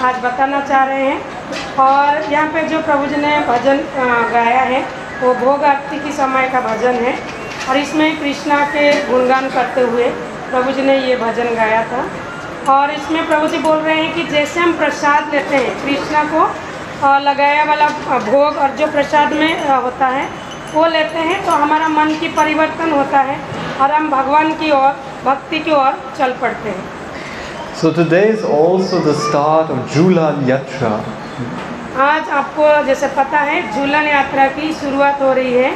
आज बताना चाह रहे हैं। और यहाँ पे जो प्रभु जी ने भजन गाया है वो भोग आरती की समय का भजन है और इसमें कृष्णा के गुणगान करते हुए प्रभु जी ने ये भजन गाया था। और इसमें प्रभु जी बोल रहे हैं कि जैसे हम प्रसाद लेते हैं, कृष्णा को लगाया वाला भोग और जो प्रसाद में होता है वो लेते हैं तो हमारा मन की परिवर्तन होता है और हम भगवान की ओर भक्ति की ओर चल पड़ते हैं। So today is also the start of Jhulan Yatra. आज आपको जैसे पता है झूलन यात्रा की शुरुआत हो रही है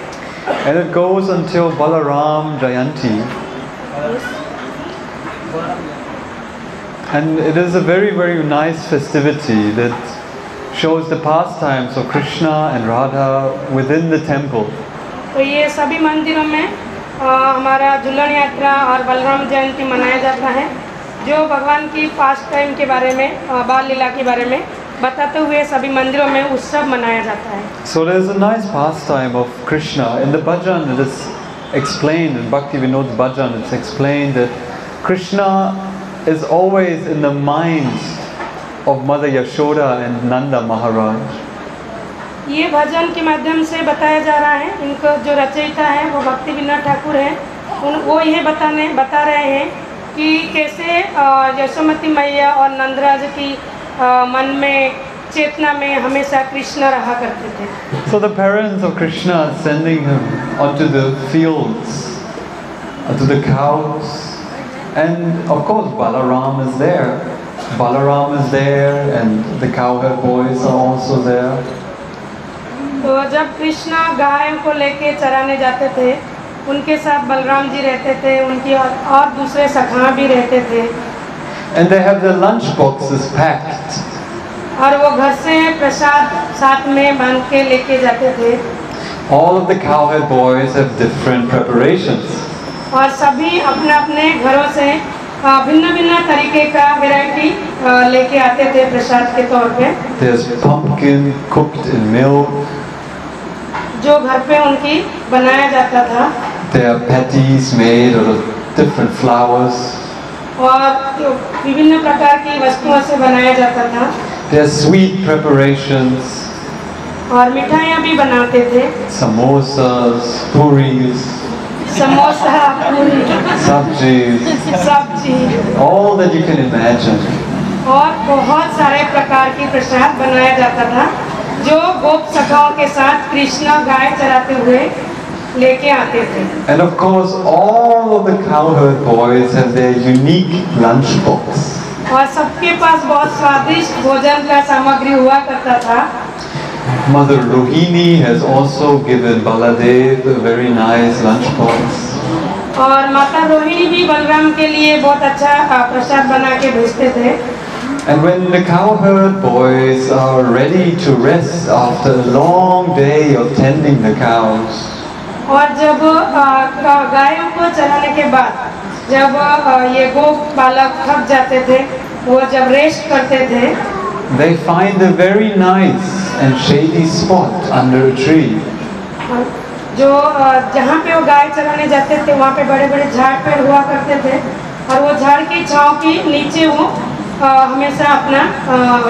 And it goes until Balaram Jayanti. And it is a very, very nice festivity that shows the pastimes of Krishna and Radha within the temple. तो ये सभी मंदिरों में हमारा झूलन यात्रा और बलराम जयंती मनाया जाता है जो भगवान की पास्ट टाइम के बारे में बाल लीला के बारे में बताते हुए सभी मंदिरों में उत्सव मनाया जाता है। So there is a nice pastime of Krishna in the bhajan. It is explained in Bhakti Vinod Bhajan. It's explained that Krishna is always in the minds of Mother Yashoda and Nanda Maharaj. ये भजन के माध्यम से बताया जा रहा है। इनको जो रचयिता है वो भक्ति विनोद ठाकुर है। वो ये बता रहे हैं कि कैसे यशोमती मैया और नंदराज की मन में चेतना में हमेशा कृष्ण रहा करते थे। So the parents of Krishna are sending him onto the fields, onto the cows, and of course Balaram is there. Balaram is there, and the cowherd boys are also there. तो जब कृष्णा गायों को लेके चराने जाते थे उनके साथ बलराम जी रहते थे, उनकी और दूसरे सखा भी रहते थे। And they have their lunch boxes packed. और वो घर से प्रसाद साथ में बांध के लेके जाते थे। All of the cowherd boys have different preparations. और सभी अपने अपने घरों से भिन्न भिन्न तरीके का वैरायटी लेके आते थे प्रसाद के तौर पे। There's pumpkin cooked in milk. जो घर पे उनकी बनाया जाता था। There are patties made out of different flours. और विभिन्न प्रकार की वस्तुओं से बनाया जाता था। There are sweet preparations. और मिठाइयाँ भी बनाते थे। Samosas, puris, समोसा, पूरी, sabji, all that you can imagine. और बहुत सारे प्रकार की प्रसाद बनाया जाता था जो गोप सखाओं के साथ कृष्णा गाय चराते हुए लेके आते थे। And of course, all of the cowherd boys have their unique lunch box. और सबके पास बहुत स्वादिष्ट भोजन का सामग्री हुआ करता था। Mother Rohini has also given Baladev a very nice lunch box. और माता रोहिणी भी बलराम के लिए बहुत अच्छा प्रसाद बना के भेजते थे। And when the cowherd boys are ready to rest after a long day of tending the cows, और जब गायों को चराने के बाद जब ये गो बालक थक जाते थे, वो जब रेस्ट करते थे, they find a very nice and shady spot under a tree. जो जहाँ पे वो गाय चराने जाते थे वहाँ पे बड़े बड़े झाड़ पेड़ हुआ करते थे, और वो झाड़ की छांव के नीचे वो हमेशा अपना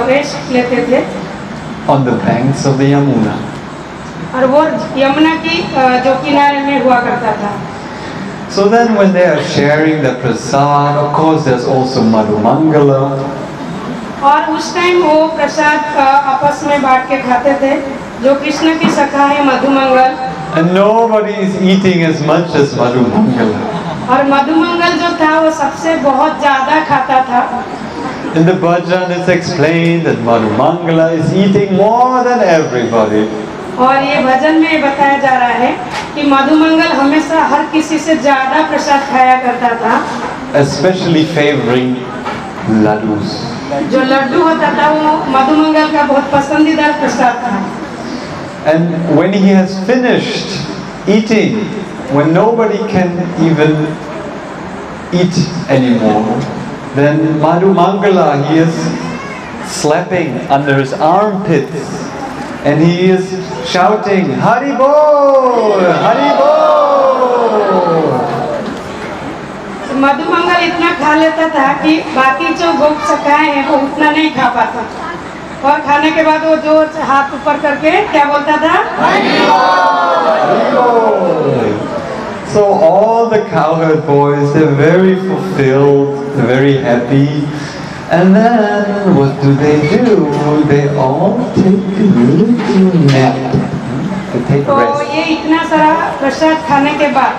रेस्ट लेते थे On the banks of the Yamuna. और वो यमुना की जो किनारे में हुआ करता था। So then when they are sharing the prasad, of course there's also Madhu Mangala. और उस टाइम वो प्रसाद आपस में बांट के खाते थे, जो कृष्ण की सखा है Madhumangal. And nobody is eating as much as Madhu Mangala. और मधुमंगल जो था वो सबसे बहुत ज़्यादा खाता था। In the bhajan it's explained that Madhu Mangala is eating more than everybody. और ये भजन में बताया जा रहा है कि मधुमंगल हमेशा हर किसी से ज़्यादा प्रसाद खाया करता था, Especially favoring laddus. जो लड्डू होता था वो मधुमंगल का बहुत पसंदीदा प्रसाद था। And when he has finished eating, when nobody can even eat anymore, then Madhu Mangala, he is slapping under his armpits and he is shouting, Hari Bol! Hari Bol! Madhumangal इतना खा लेता था कि बाकी जो गोप सखाए हैं वो उतना नहीं खा पाता, और खाने के बाद वो जो हाथ ऊपर करके क्या बोलता था, So all the cowherd boys, they're very fulfilled, they're very happy. And then what do? They all take a little nap. They take तो rest. ये इतना सारा प्रसाद खाने के बाद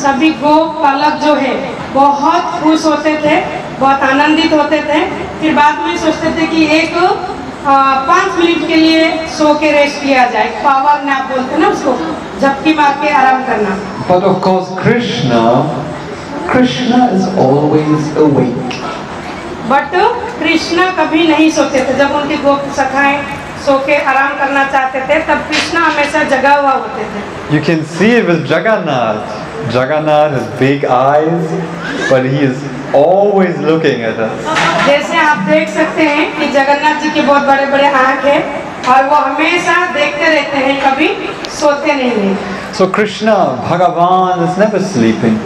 सभी गोप बालक जो है बहुत खुश होते थे, बहुत आनंदित होते थे। फिर बाद में सोचते थे कि एक 5 मिनट के लिए सो के रेस्ट किया जाए, पावर नैप बोलते ना उसको, झपकी मार के आराम करना। But of course Krishna is always awake. But Krishna कभी नहीं सोते थे। जब उनकी गोप सखाएं सो के आराम करना चाहते थे तब कृष्ण हमेशा जगा हुआ होते थे। You can see it with Jagannath. Jagannath has big eyes, but he is always looking at us. जैसे आप देख सकते हैं कि जगन्नाथ जी के बहुत बड़े बड़े आँख हैं और वो हमेशा देखते रहते हैं, कभी सोते नहीं हैं। So Krishna, Bhagavan, is never sleeping,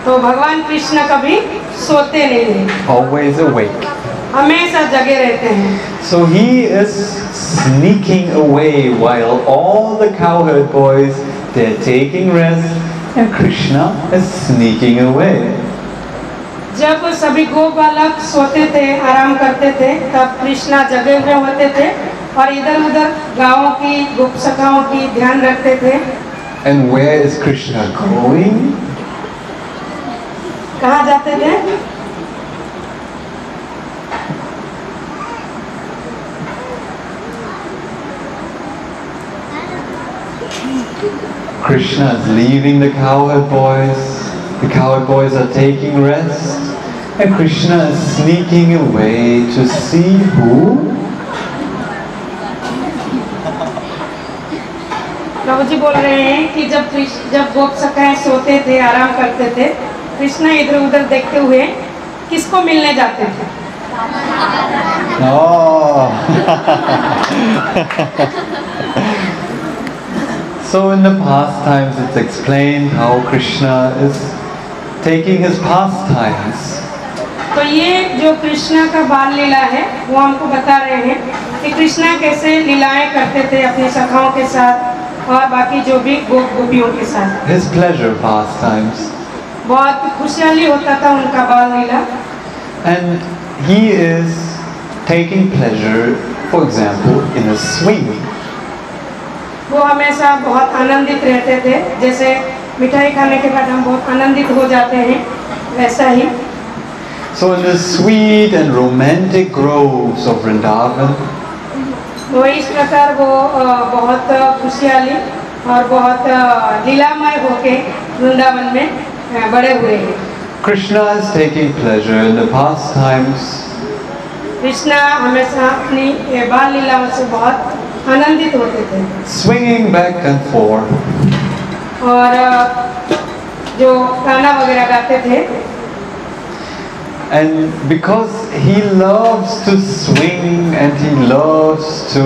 तो भगवान कृष्ण कभी सोते नहीं हैं, always awake. हमेशा जगे रहते हैं। So he is sneaking away while all the cowherd boys, they're taking rest, and Krishna is sneaking away. जब सभी गोप बालक सोते थे, आराम करते थे, तब कृष्णा जगे हुए होते थे और इधर उधर गांवों की गोप सखाओं की ध्यान रखते थे। And where is Krishna going? कहाँ जाते थे? Krishna is leaving the cowherd boys. The cowherd boys are taking rest. And Krishna is sneaking away to see who? प्रभु जी बोल रहे हैं कि जब गोप सखाएं सोते थे, आराम करते थे, कृष्णा इधर उधर देखते हुए किसको मिलने जाते थे? Oh. So in the past times it's explained how Krishna is taking his pastimes. तो ये जो कृष्णा का बाल लीला है वो हमको बता रहे हैं कि कृष्णा कैसे लीलाएं करते थे अपनी सखाओं के साथ और बाकी जो भी गोपियों के साथ। His pleasure pastimes. बहुत खुशहाली होता था उनका बाल लीला। And he is taking pleasure, for example, in a swing. वो हमेशा बहुत आनंदित रहते थे, जैसे मिठाई खाने के बाद हम बहुत आनंदित हो जाते हैं, वैसा ही। So in the sweet and romantic groves of Vrindavan, तो इस प्रकार वो बहुत खुशहाली और बहुत लीलामय होके वृंदावन में बड़े हुए हैं। Krishna is taking pleasure in the pastimes. Krishna हमेशा अपनी बाल लीलाओं से बहुत आनंदित होते थे, Swinging back and forth. और जो गाना वगैरह गाते थे। And because he loves to swing and he loves to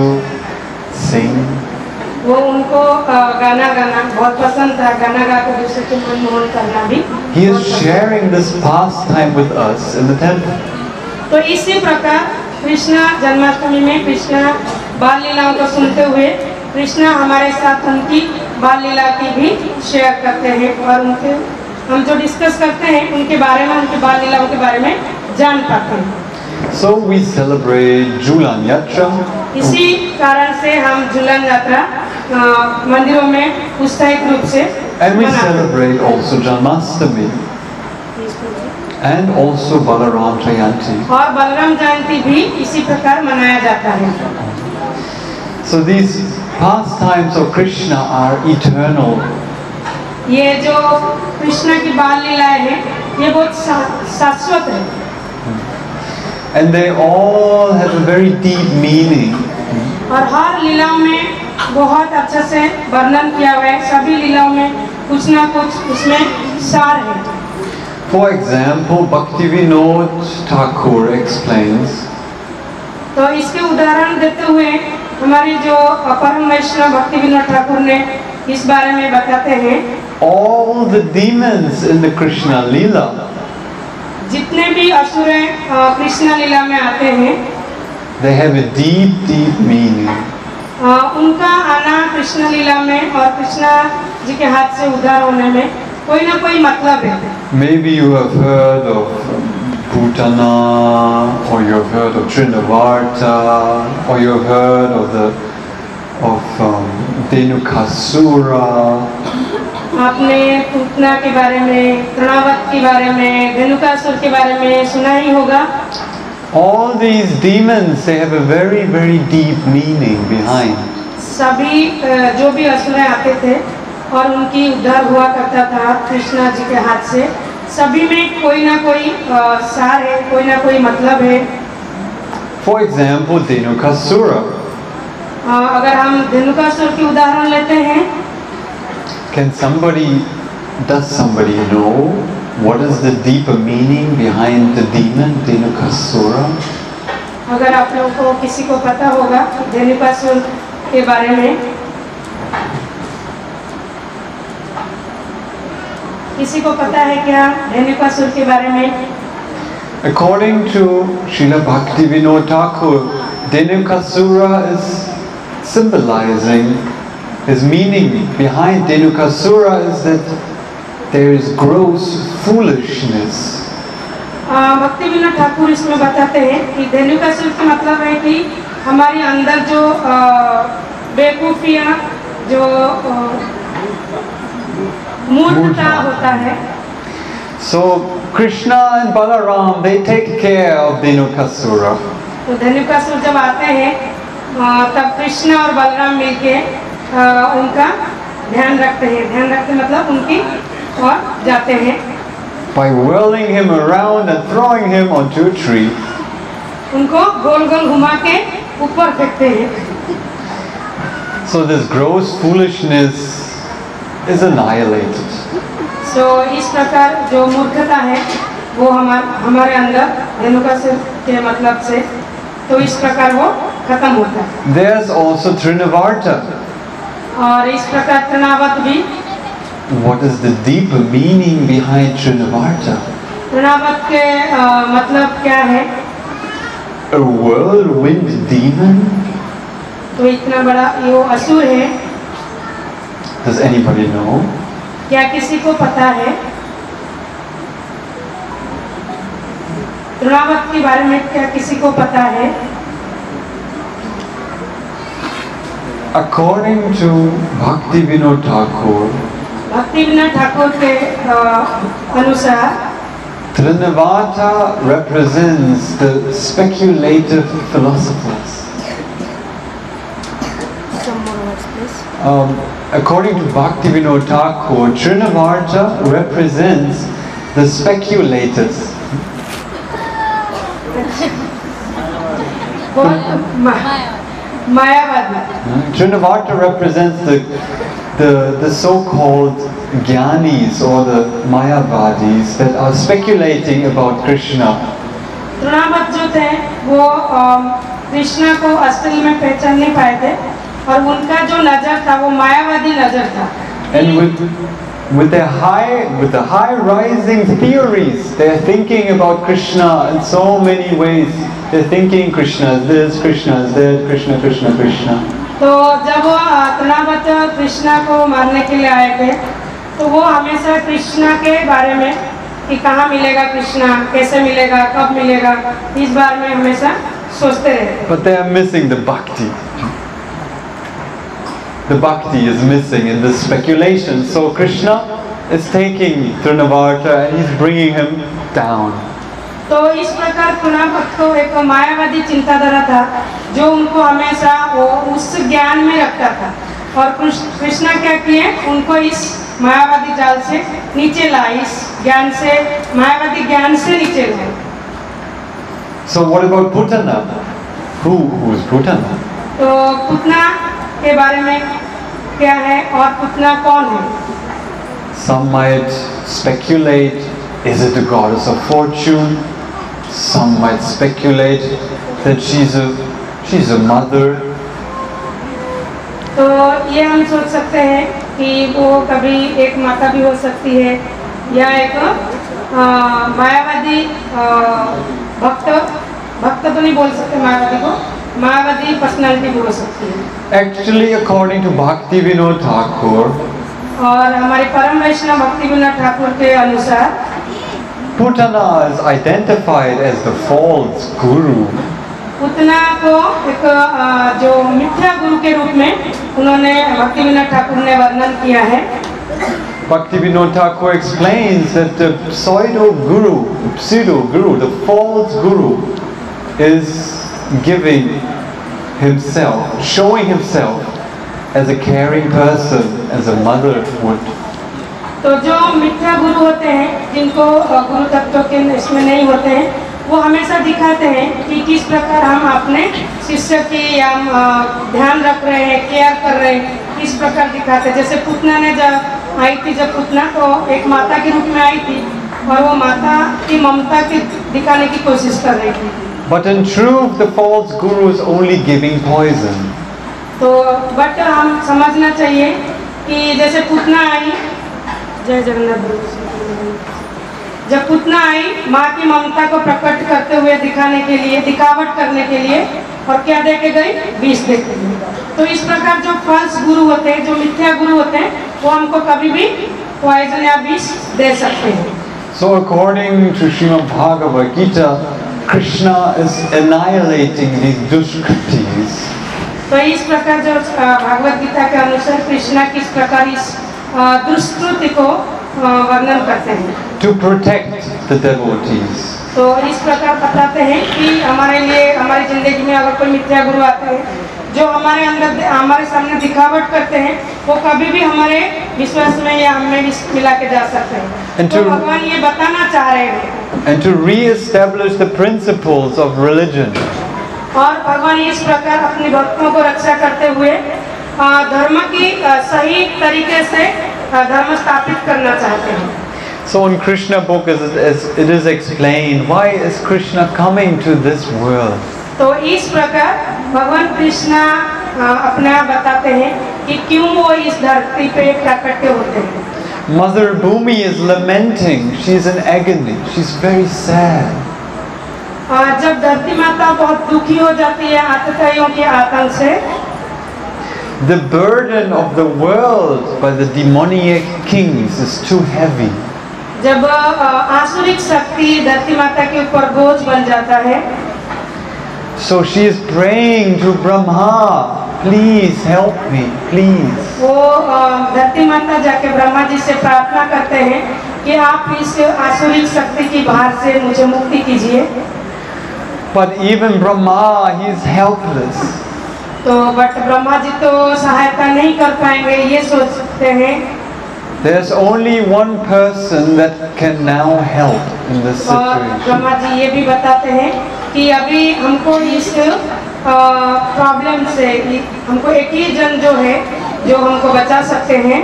sing, वो उनको गाना गाना बहुत पसंद था, गाना गा के दूसरे को मनमोहन करना भी। he is sharing this pastime with us in the temple. तो इसी प्रकार कृष्णा जन्माष्टमी में कृष्णा बाल लीलाओं को सुनते हुए कृष्णा हमारे साथ उनकी बाल लीला की भी शेयर करते हैं और उनके हम जो डिस्कस करते हैं उनके बारे में, उनके बाल लीलाओं के बारे में जान पाते हैं। So we celebrate Julan Yatra. इसी कारण से हम झूलन यात्रा मंदिरों में उत्साहित रूप से And we मनाते हैं। celebrate also Janmashtami and also Balaram Jayanti. और बलराम जयंती भी इसी प्रकार मनाया जाता है। So these pastimes of Krishna are eternal. ये जो कृष्ण की बाल लीलाएं हैं ये बहुत शाश्वत है And they all have a very deep meaning. और हर लीलाओं में बहुत अच्छे से वर्णन किया हुआ है। सभी लीलाओं में कुछ ना कुछ उसमें सार है। For example, Bhaktivinoda Thakur explains तो इसके उदाहरण देते हुए हमारे जो परम वैष्णव भक्ति विनोद ठाकुर ने इस बारे में बताते हैं all the demons in the Krishna Leela, जितने भी असुर कृष्ण लीला में आते हैं they have a deep, deep meaning. उनका आना कृष्ण लीला में और कृष्णा जी के हाथ से उद्धार होने में कोई ना कोई मतलब है। Maybe you have heard of Putana, or you have heard of Trinavarta, or you have heard of Dhenukasura. आपने पूतना के बारे में, तृणावत के बारे में, धेनुकासुर के बारे में सुना ही होगा। All these demons, they have a very, very deep meaning behind. सभी जो भी असुर आते थे और उनकी उद्धार हुआ करता था कृष्णा जी के हाथ से, सभी में कोई ना कोई सार है, कोई ना कोई मतलब है। For example, Dhenukasura. अगर हम धेनुकासुर की उदाहरण लेते हैं, Does somebody know what is the deeper meaning behind the demon Dhenukasura? अगर आप लोगों को किसी को पता होगा धेनुकासुर के बारे में, किसी को पता है क्या धेनुकासुर के बारे में? According to Srila Bhaktivinoda Thakur, Dhenukasura is symbolizing, his meaning behind Dhenukasura is that there is gross foolishness. भक्ति विनोद ठाकुर इसमें बताते हैं कि धेनुकासुर का मतलब है कि हमारे अंदर जो बेवकूफियाँ, जो मूर्खता होता है। So Krishna and Balaram, they take care of Dhenukasura. तो धेनुकासुर जब आते हैं तब कृष्ण और बलराम मिलके उनका ध्यान रखते हैं। ध्यान रखते मतलब उनकी और जाते हैं। By whirling him around and throwing him onto a tree. उनको गोल गोल घुमा के ऊपर फेंकते हैं। So this gross foolishness is annihilated. So इस प्रकार जो मूर्खता है वो हमारे अंदर धेनुकासुर के मतलब से, तो इस प्रकार वो खत्म होता है। There's also Trinavarta. और इस प्रकार तृणावत भी। What is the deeper meaning behind Trinavarta? तृणावत के मतलब क्या है? A whirlwind demon? तो इतना बड़ा ये असुर है। Does anybody know? क्या किसी को पता है? तृणावत के बारे में क्या किसी को पता है? According to Bhaktivinoda Thakur, भक्ति विनोद ठाकुर के अनुसार Trinavarta represents the speculative philosophers. According to Bhaktivinoda Thakur, Trinavarta represents the speculators. मायावादी। Trinavarta represents the so-called Gyanis or the Mayavadis that are speculating about Krishna. तृणावत जो थे वो कृष्णा को असल में पहचान नहीं पाए थे और उनका जो नजर था वो मायावादी नजर था. And with the high rising theories, they are thinking about Krishna in so many ways. They're thinking Krishna is this, Krishna is that, Krishna, Krishna, Krishna. तो जब वो तृणावत कृष्णा को मारने के लिए आए थे तो वो हमेशा कृष्णा के बारे में कि कहाँ मिलेगा कृष्णा, कैसे मिलेगा, कब मिलेगा, इस बारे में हमेशा सोचते रहते. But they are missing the bhakti. The bhakti is missing in this speculation. So Krishna is taking Trinavarta and he's bringing him down. तो इस प्रकार तृणावत को एक मायावादी चिंताधारा था जो उनको हमेशा वो उस ज्ञान में रखता था और कृष्णा क्या किए, उनको इस मायावादी जाल से नीचे लाए, इस ज्ञान से, मायावादी ज्ञान से नीचे लाए. So what about Putana? Who is Putana? तो पुतना के बारे में क्या है और पुतना कौन है? Some might speculate, is it the goddess of fortune? Some might speculate that she's a mother. तो ये हम सोच सकते हैं कि वो कभी एक माता भी हो सकती है या एक मायावादी भक्त तो नहीं बोल सकते मायावादी को, मायावादी पर्सनालिटी भी हो सकती है. Actually, according to Bhakti Vinod Thakur, और हमारे परम वैष्णव भक्ति विनोद ठाकुर के अनुसार Putana is identified as the false guru. Putana को एक जो मिथ्या गुरु के रूप में उन्होंने भक्ति विनोद ठाकुर ने वर्णन किया है. Bhakti Vinod Thakur explains that the pseudo guru, the false guru, is giving himself, showing himself as a caring person, as a mother would. तो जो मिथ्या गुरु होते हैं जिनको गुरु तत्व के इसमें नहीं होते हैं वो हमेशा दिखाते हैं कि किस प्रकार हम अपने शिष्य की हम ध्यान रख रहे हैं, केयर कर रहे हैं, किस प्रकार दिखाते हैं. जैसे पुतना ने जब आई थी, जब पुतना तो एक माता के रूप में आई थी और वो माता की ममता की दिखाने की कोशिश कर रही थी. But in truth, the false guru is only giving poison. तो बट हम समझना चाहिए कि जैसे पुतना आई, जय जगन्नाथ, जब पुतना आई माँ की ममता को प्रकट करते हुए दिखाने के लिए, दिखावट करने के लिए, और क्या दे के गई, विष दे के गई. तो इस प्रकार जो फॉल्स गुरु होते हैं, जो मिथ्या गुरु होते हैं, वो हमको कभी भी पॉइजन या विष दे सकते हैं. So according to Srimad Bhagavad Gita, Krishna is annihilating these dushkritis. तो इस प्रकार जो भागवत गीता के अनुसार कृष्णा किस प्रकार इस दुष्कृति को वर्णन करते हैं. To protect the devotees. तो इस प्रकार बताते हैं कि हमारे लिए, हमारी जिंदगी में अगर कोई मिथ्या गुरु आते हैं जो हमारे अंदर, हमारे सामने दिखावट करते हैं, वो कभी भी हमारे विश्वास में या हमें मिला के जा सकते हैं. तो भगवान ये बताना चाह रहे हैं. And to re-establish the principles of religion. और भगवान इस प्रकार अपने भक्तों को रक्षा करते हुए धर्म की सही तरीके से धर्म स्थापित करना चाहते हैं. So in Krishna book it is explained why is Krishna coming to this world. तो इस प्रकार भगवान कृष्णा अपना बताते हैं कि क्यों वो इस धरती पे प्रकट होते हैं. Mother Bhumi is lamenting. She is in agony. She is very sad. जब धरती माता बहुत दुखी हो जाती है आतताइयों के आतंक से, the burden of the world by the demoniac kings is too heavy. जब आसुरिक शक्ति धरती माता के ऊपर बोझ बन जाता है, so she is praying to Brahma, please help me, please. वो धरती माता जाके ब्रह्मा जी से प्रार्थना करते हैं कि आप इस आसुरिक शक्ति की भार से मुझे मुक्ति कीजिए. But even Brahma, he is helpless. तो बट ब्रह्मा जी तो सहायता नहीं कर पाएंगे, ये सोचते हैं. There's only one person that can now help in this situation. Brahma ji ये भी बताते हैं कि अभी हमको इस प्रॉब्लम से, हमको एक ही जन जो है जो हमको बचा सकते हैं।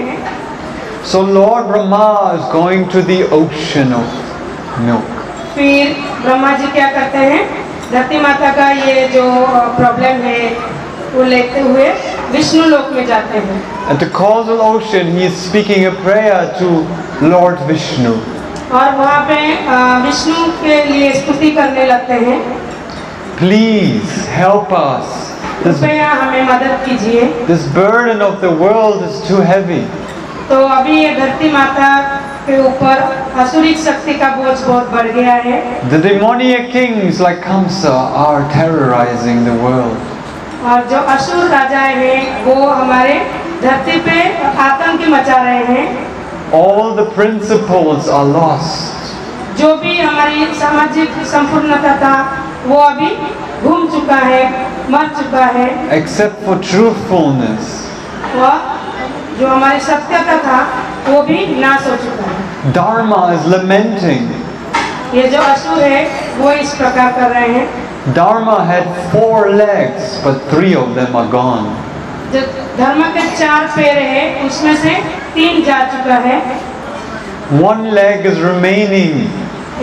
So Lord Brahma is going to the ocean of milk. फिर ब्रह्मा जी क्या करते हैं, धरती माता का ये जो प्रॉब्लम है वो लेते हुए विष्णु लोक में जाते हैं। At the causal ocean, he is speaking a prayer to Lord Vishnu. और वहाँ पे विष्णु के लिए स्तुति करने लगते हैं, Please help us. कृपया हमें मदद कीजिए। This burden of the world is too heavy. तो अभी ये धरती माता के ऊपर असुरिक शक्ति का बोझ बहुत बढ़ गया है। The demoniac kings like Kamsa are terrorizing the world. और जो असुर राजाएं हैं वो हमारे धरती पे आतंक मचा रहे हैं। All the principles are lost. जो भी हमारी सामाजिक संपूर्णता था वो अभी घूम चुका है, मर चुका है। Except for truthfulness. और जो हमारी सत्यता था वो भी नाश हो चुका है। Dharma is lamenting. ये जो असुर है वो इस प्रकार कर रहे हैं। Dharma had 4 legs, but 3 of them are gone. जो धर्म के 4 पैर है उसमें से 3 जा चुका है। 1 leg is remaining.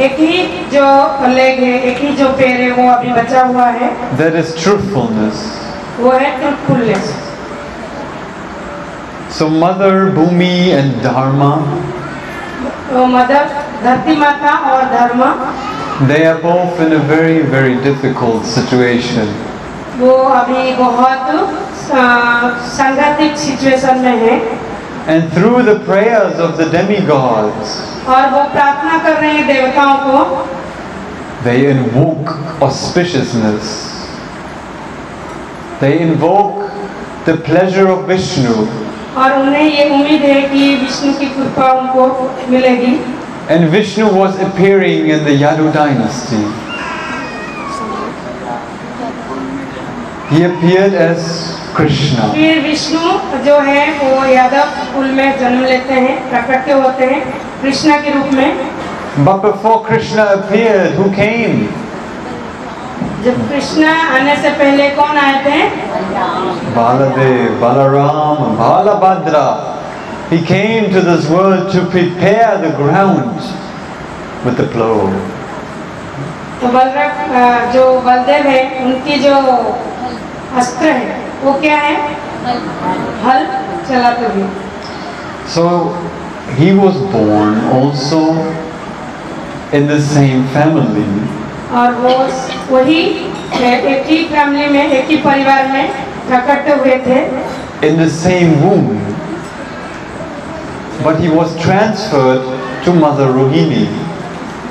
एक ही जो लेग है, एक ही जो पैर है वो अभी बचा हुआ है, That is truthfulness. वो है truthfulness. So Mother Bhumi and Dharma, तो मदर धरती माता और धर्म they are both in a very, very difficult situation. वो अभी बहुत संघातिक सिचुएशन में है। And through the prayers of the demigods, और वो प्रार्थना कर रहे हैं देवताओं को, they invoke auspiciousness. They invoke the pleasure of Vishnu. और उन्हें ये उम्मीद है कि विष्णु की कृपा उनको मिलेगी। And Vishnu was appearing in the Yadu dynasty. He appeared as Krishna. फिर विष्णु जो है वो यादव कुल में जन्म लेते हैं, प्रकट होते हैं कृष्णा के रूप में। But before Krishna appeared, who came? जब कृष्णा आने से पहले कौन आए थे? Baladev, Balaram, Balabhadra. He came to this world to prepare the ground with the plow. तो बलराम जो बलदेव है उनकी जो अस्त्र है वो क्या है? हल चलाते हुए। So he was born also in the same family. और वो वही एक ही फैमिली में, एक ही परिवार में प्रकट हुए थे। In the same womb. But he was transferred to Mother Rohini.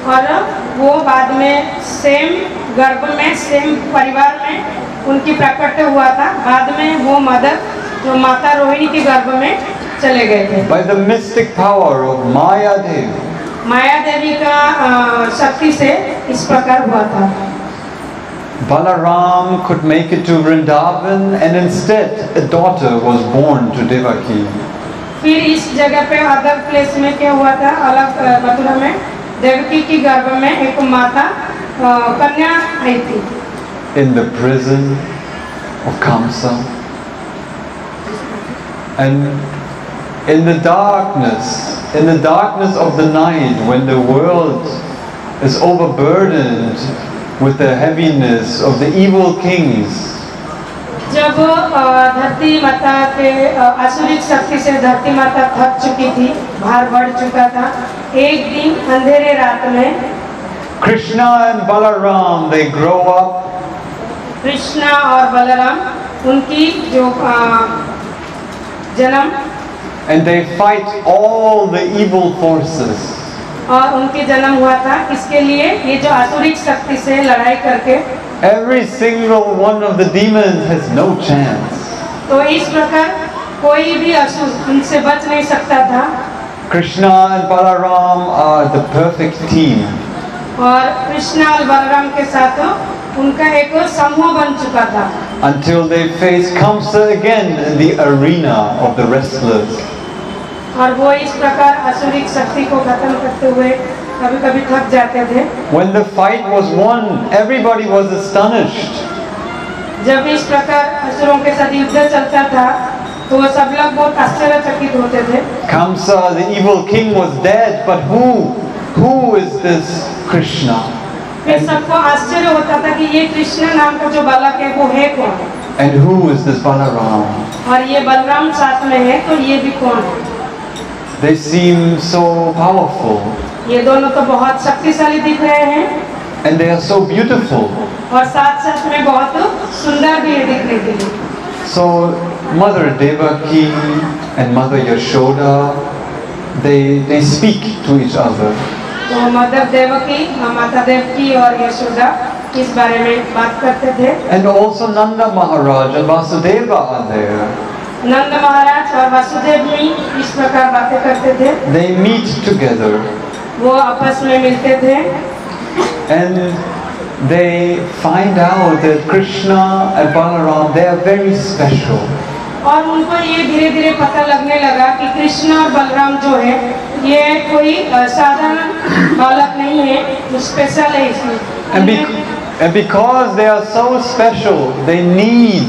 और वो बाद में सेम गर्भ में, सेम परिवार में उनकी प्रकट हुआ था। बाद में वो मदर जो माता रोहिणी के गर्भ में चले गए थे। By the mystic power of Maya Devi. माया देवी का शक्ति से इस प्रकार हुआ था। Balaram could make it to Vrindavan, and instead a daughter was born to Devaki. फिर इस जगह पे अदर प्लेस में क्या हुआ था, अलग मथुरा में देवकी की गर्भ में एक माता कन्या आई थी। In the prison of Kamsa. And in the darkness of the night, when the world is overburdened with the heaviness of the evil kings, जब धरती माता के आसुरिक शक्ति से धरती माता थक चुकी थी, भार बढ़ चुका था, एक दिन अंधेरे रात में Krishna and Balaram, they grow up. Krishna और बलराम उनकी जो जन्म, And they fight all the evil forces. और उनके जन्म हुआ था इसके लिए, ये जो आसुरिक शक्ति से लड़ाई करके Every single one of the demons has no chance. तो इस प्रकार कोई भी असुर उनसे बच नहीं सकता था। Krishna and Balaram are the perfect team. और कृष्णा और बलराम के साथ उनका एक समूह बन चुका था। Until they face Kamsa again in the arena of the wrestlers. और वो इस प्रकार आसुरिक शक्ति को खत्म करते हुए कभी-कभी थक जाते थे। When the fight was won, everybody was astonished. जब इस प्रकार असुरों के साथ युद्ध चलता था तो वो सब लोग बहुत आश्चर्यचकित होते थे। Kamsa, the evil king, was dead, but who is this Krishna? फिर सबको आश्चर्य होता था कि ये कृष्ण नाम का जो बालक है वो है कौन, And who is this Balaram? और ये बलराम साथ में है तो ये भी कौन है। They seem so powerful ये दोनों तो बहुत शक्तिशाली दिख रहे हैं and they are so beautiful. और साथ साथ में बहुत सुंदर भी है दिखने के लिए। So Mother Devaki and Mother Yashoda, they speak to each other. तो मदर देवकी, माता देवकी और यशोदा इस बारे में बात करते थे। And also Nanda Maharaj and Vasudeva are there. नंद महाराज और वासुदेव भी इस प्रकार बातें करते थे। They meet together वो आपस में मिलते थे and they find out that Krishna and Balaram, they are very special. और उनको ये धीरे धीरे पता लगने लगा कि कृष्ण और बलराम जो है ये कोई साधारण बालक नहीं है, वो स्पेशल है इसमें। And because they are so special, they need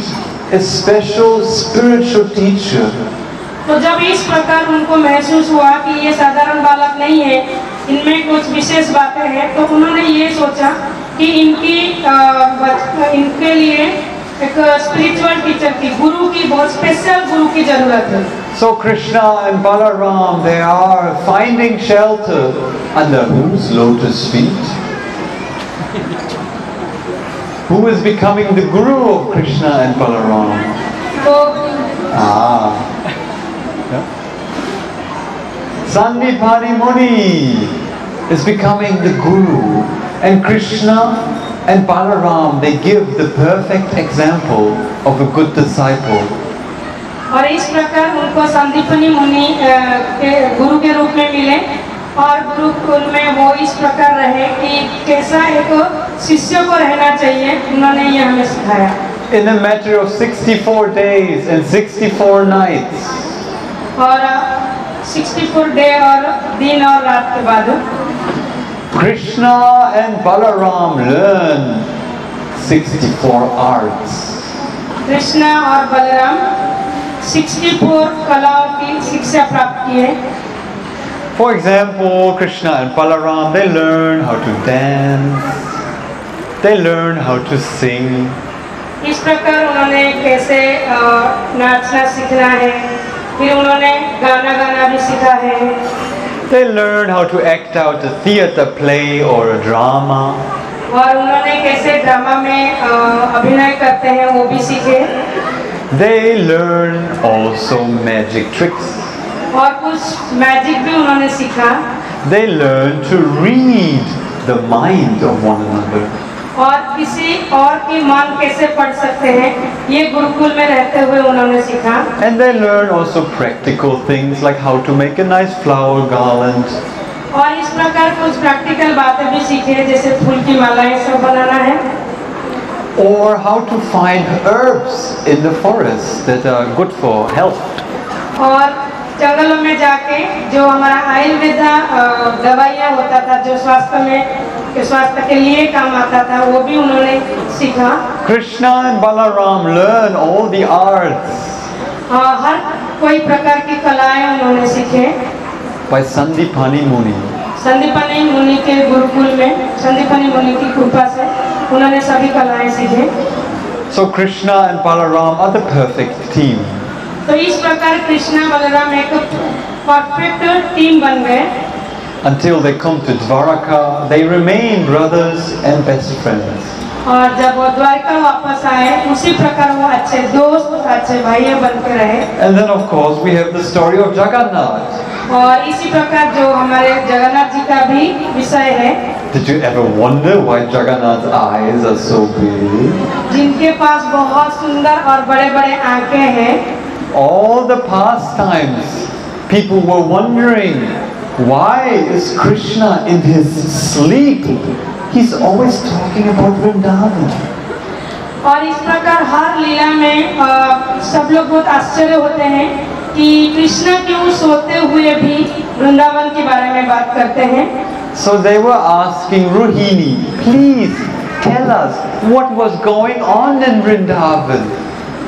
a special spiritual teacher. तो जब इस प्रकार उनको महसूस हुआ कि ये साधारण बालक नहीं है, इनमें कुछ विशेष बातें हैं, तो उन्होंने ये सोचा कि इनके लिए एक स्पिरिचुअल टीचर की, गुरु की, बहुत स्पेशल गुरु की जरूरत है। So Krishna and Balaram, they are finding shelter under whose lotus feet? Who is becoming the guru of Krishna and Balaram? तो Sandipani Muni is becoming the guru, and Krishna and Balaram, they give the perfect example of a good disciple. और इस प्रकार उनको संदीपनी मुनि के गुरु के रूप में मिले और गुरुकुल में वो इस प्रकार रहे कि कैसा एक शिष्य को रहना चाहिए, उन्होंने ये हमें सिखाया। In a matter of 64 days and 64 nights. और 64 डे और दिन और रात के बाद Krishna and Balaram learn 64 arts. Krishna और बलराम 64 कलाओं की शिक्षा प्राप्त किए। For example, Krishna and Balaram, they learn how to dance, they learn how to sing. इस प्रकार उन्होंने कैसे नाचना सीखना है, फिर उन्होंने गाना गाना भी सीखा है। They learn how to act out a theater play or a drama. और उन्होंने कैसे ड्रामा में अभिनय करते हैं वो भी सीखे। They learn also magic tricks. और कुछ मैजिक भी उन्होंने सीखा। They learn to read the mind of one another. और किसी और की मन कैसे पढ़ सकते हैं ये गुरुकुल में रहते हुए उन्होंने सीखा। And they learn also practical things like how to make a nice flower garland. और इस प्रकार कुछ प्रैक्टिकल बातें भी सीखे, जैसे फूल की मालाएं सब बनाना है। Or how to find herbs in the forest that are good for health. और जंगलों में जाके जो हमारा आयुर्वेदा दवाइयाँ होता था, जो स्वास्थ्य के लिए काम आता था, वो भी उन्होंने सीखा। Krishna and Balaram learn all the arts हर कोई प्रकार की कलाएं उन्होंने सीखे by Sandipani Muni. संदीपनी मुनि के गुरुकुल में, संदीपनी मुनि की कृपा से उन्होंने सभी कलाएं सीखे। So Krishna and Balaram are the perfect team. तो इस प्रकार कृष्णा बलराम एक परफेक्ट टीम बन गए। Until they come to Dwaraka, they remain brothers and best friends. और जब वो द्वारका वापस आए, उसी प्रकार वो अच्छे दोस्त, अच्छे भाई बन के रहे। And then of course we have the story of Jagannath. और इसी प्रकार जो हमारे जगन्नाथ जी का भी विषय है। Did you ever wonder why Jagannath's eyes are so big? जिनके पास बहुत सुंदर और बड़े-बड़े आंखें हैं। All the pastimes, people were wondering, why is Krishna in his sleep? He's always talking about Vrindavan. और इस प्रकार हर लीला में सब लोग बहुत आश्चर्य होते हैं कि कृष्ण क्यों सोते हुए भी वृंदावन के बारे में बात करते हैं। So they were asking Rohini, please tell us what was going on in Vrindavan.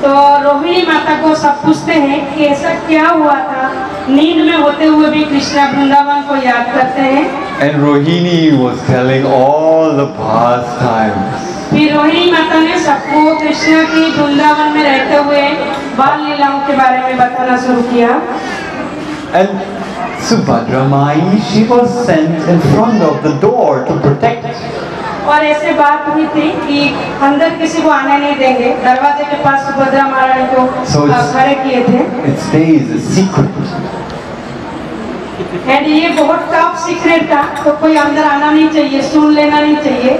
तो रोहिणी माता को सब पूछते हैं कि ऐसा क्या हुआ था, नींद में होते हुए भी कृष्णा वृंदावन को याद करते हैं। And Rohini was telling all the pastimes. फिर रोहिणी माता ने सबको कृष्णा की वृंदावन में रहते हुए बाल लीलाओं के बारे में बताना शुरू किया। And Subhadra Mai, she was sent in front of the door to protect. और ऐसे बात हुई थी कि अंदर किसी को आने नहीं देंगे, दरवाजे के पास सुभद्रा महारानी को खड़े किए थे। It stays a secret. And ये बहुत टॉप सीक्रेट था, तो कोई अंदर आना नहीं चाहिए, सुन लेना नहीं चाहिए।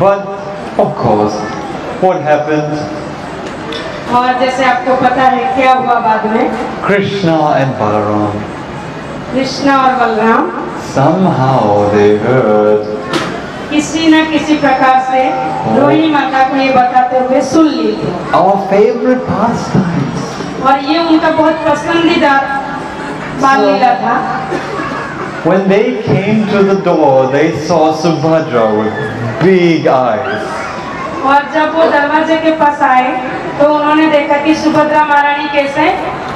But of course, what happened? और जैसे आपको पता है क्या हुआ बाद में, Krishna and Balaram, कृष्णा और बलराम somehow they heard किसी न किसी प्रकार से रोहिणी माता को ये बताते हुए सुन ली our favorite pastimes. और ये उनका बहुत पसंदीदा बाल लीला था। When they came to the door, they saw Subhadra with big eyes. और जब वो दरवाजे के पास आए तो उन्होंने देखा कि सुभद्रा महारानी कैसे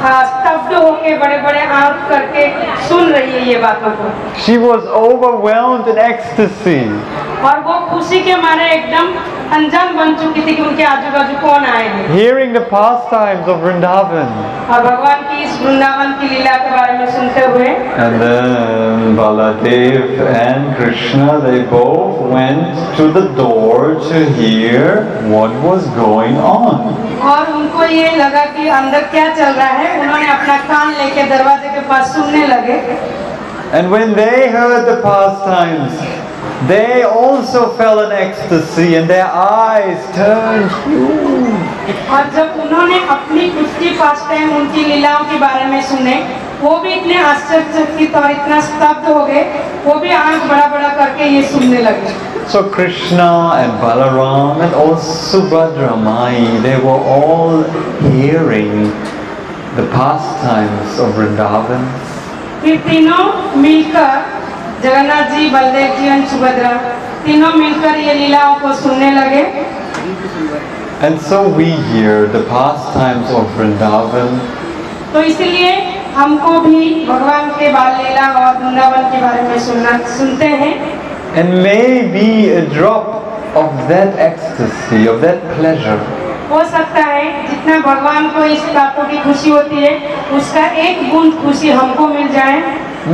स्तब्ध होके बड़े-बड़े आंख करके सुन रही है ये बातों को। She was overwhelmed in ecstasy. और वो खुशी के मारे एकदम अनजान बन चुकी थी कि उनके आजू बाजू कौन आए हैं। Hearing the pastimes of Vrindavan. और भगवान की इस वृंदावन की लीला के बारे में सुनते हुए And then Baladev and Krishna, they both went to the door to hear what was going on. और उनको ये लगा कि अंदर क्या चल रहा है, उन्होंने अपना कान लेके दरवाजे के पास सुनने लगे। And when they heard the pastimes, they also fell in ecstasy and their eyes turned huge. और जब उन्होंने अपनी खुद की पास्ट टाइम उनकी लीलाओं के बारे में सुने, वो भी इतने आश्चर्यचकित और इतना स्तब्ध हो गए, वो भी आंख बड़ा बड़ा करके ये सुनने लगे। So Krishna and Balaram and also Subhadra Mai, they were all hearing the pastimes of Vrindavan. फिर तीनों मिलकर, जगन्नाथ जी, बलदेव जी और सुभद्रा, तीनों मिलकर ये लीलाओं को सुनने लगे। And so we hear the pastimes of Vrindavan. तो इसलिए हमको भी भगवान के बाल लीला और वृंदावन के बारे में सुनते हैं। And maybe a drop of that ecstasy, of that pleasure, हो सकता है जितना भगवान को इस बातों की खुशी होती है, उसका एक बूंद खुशी हमको मिल जाए।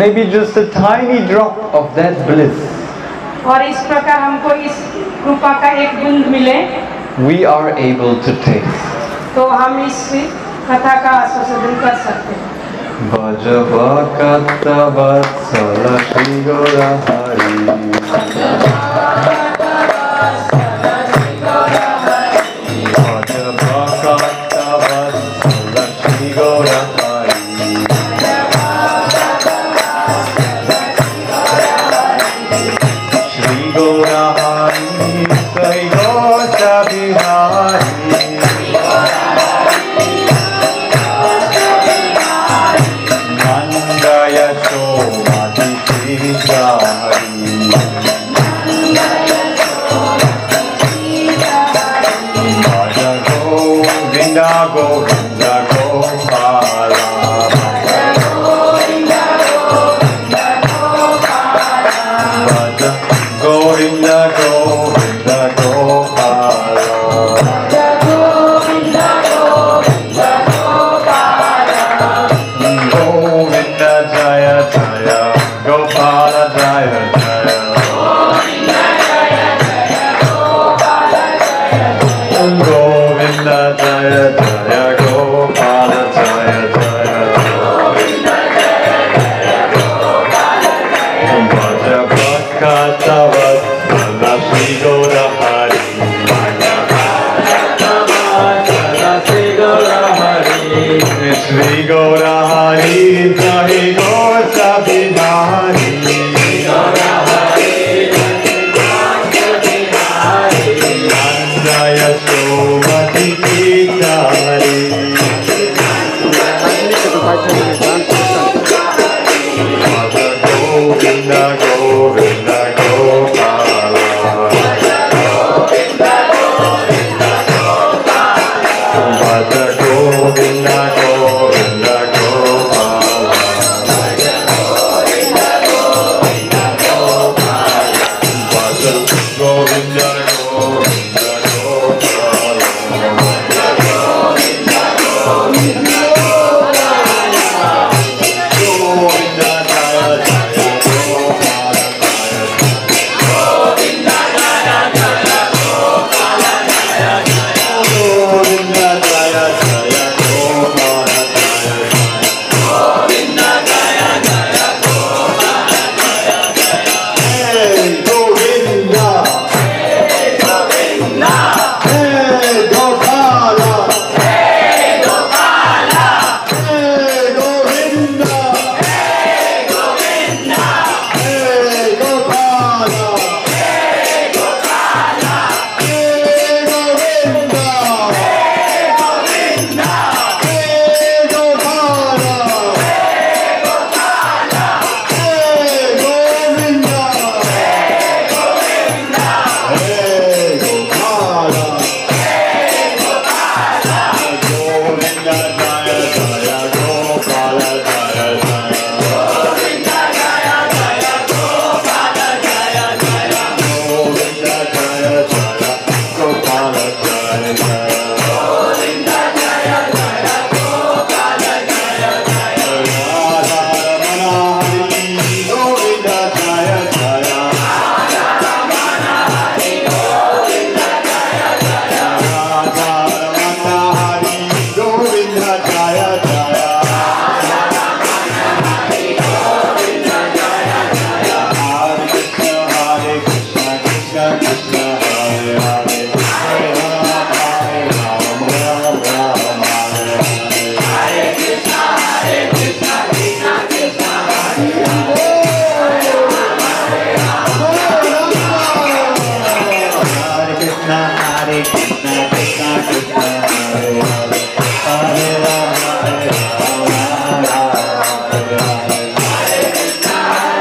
maybe just a tiny drop of that bliss, और इस प्रकार हमको इस कृपा का एक बूंद मिले, we are able to taste. तो हम इस कथा का आस्वादन कर सकते हैं। Bhajavakata vatsala Shri Gaurahari.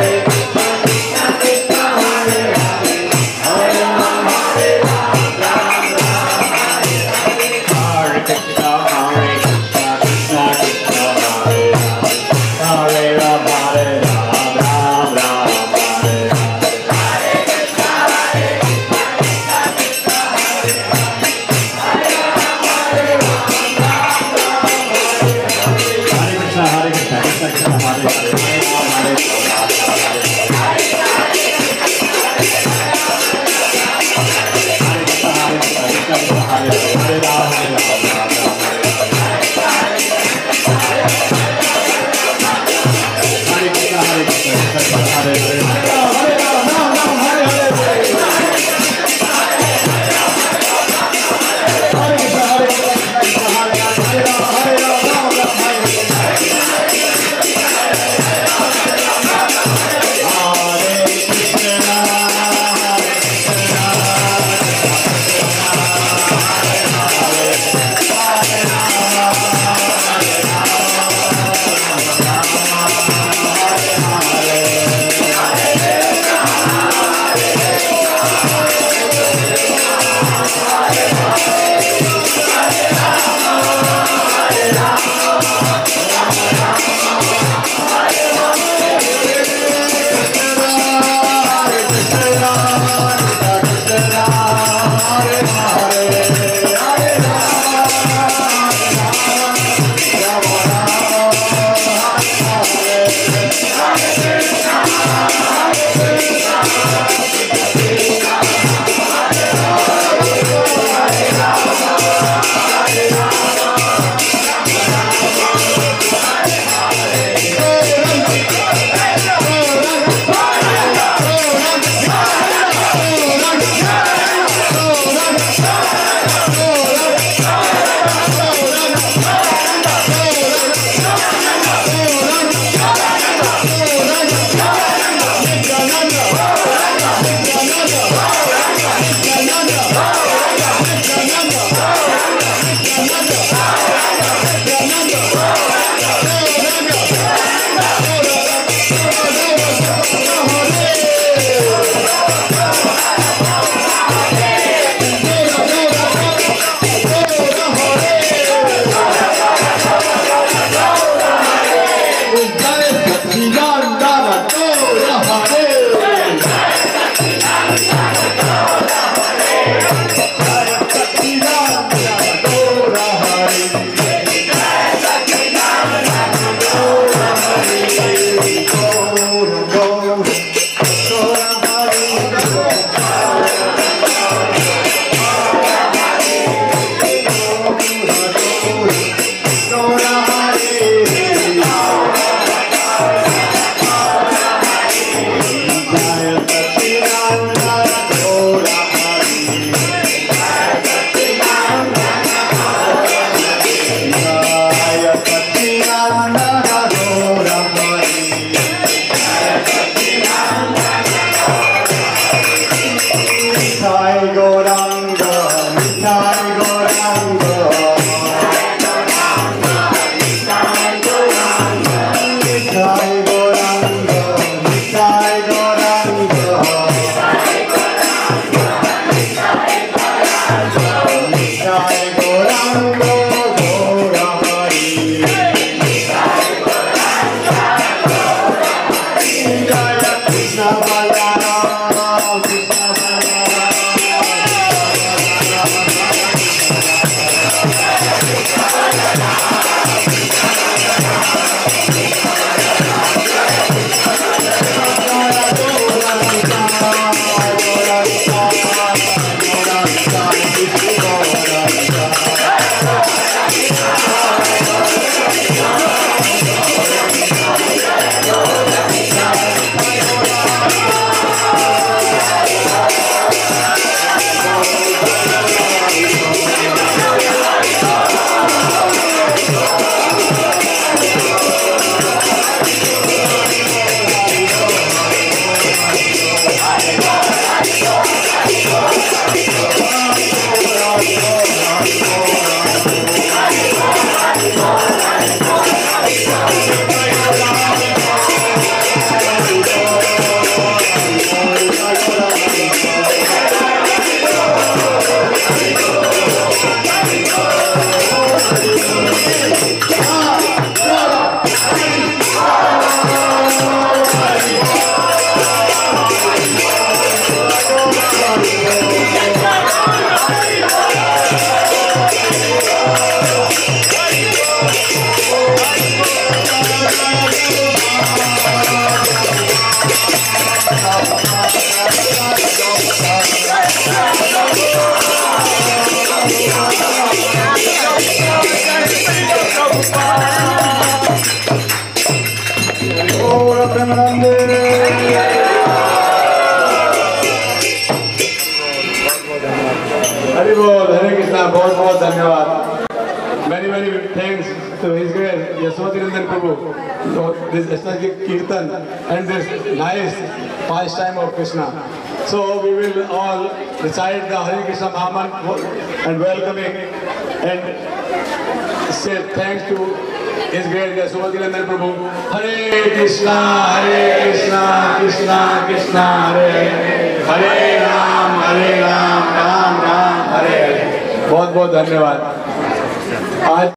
Hare Hari बोल, हरे कृष्णा, बहुत बहुत धन्यवाद। Many many thanks to His Grace Yasodhanandan Prabhu for this ecstatic kirtan and this nice pastime of Krishna. So we will all recite the Hare Krishna Mahamantra and welcoming and say thanks to His Grace Yasodhanandan Prabhu. Hare Krishna, Krishna Krishna Hare Hare, Hare Ram, Ram Ram Hare Hare। बहुत बहुत धन्यवाद। आज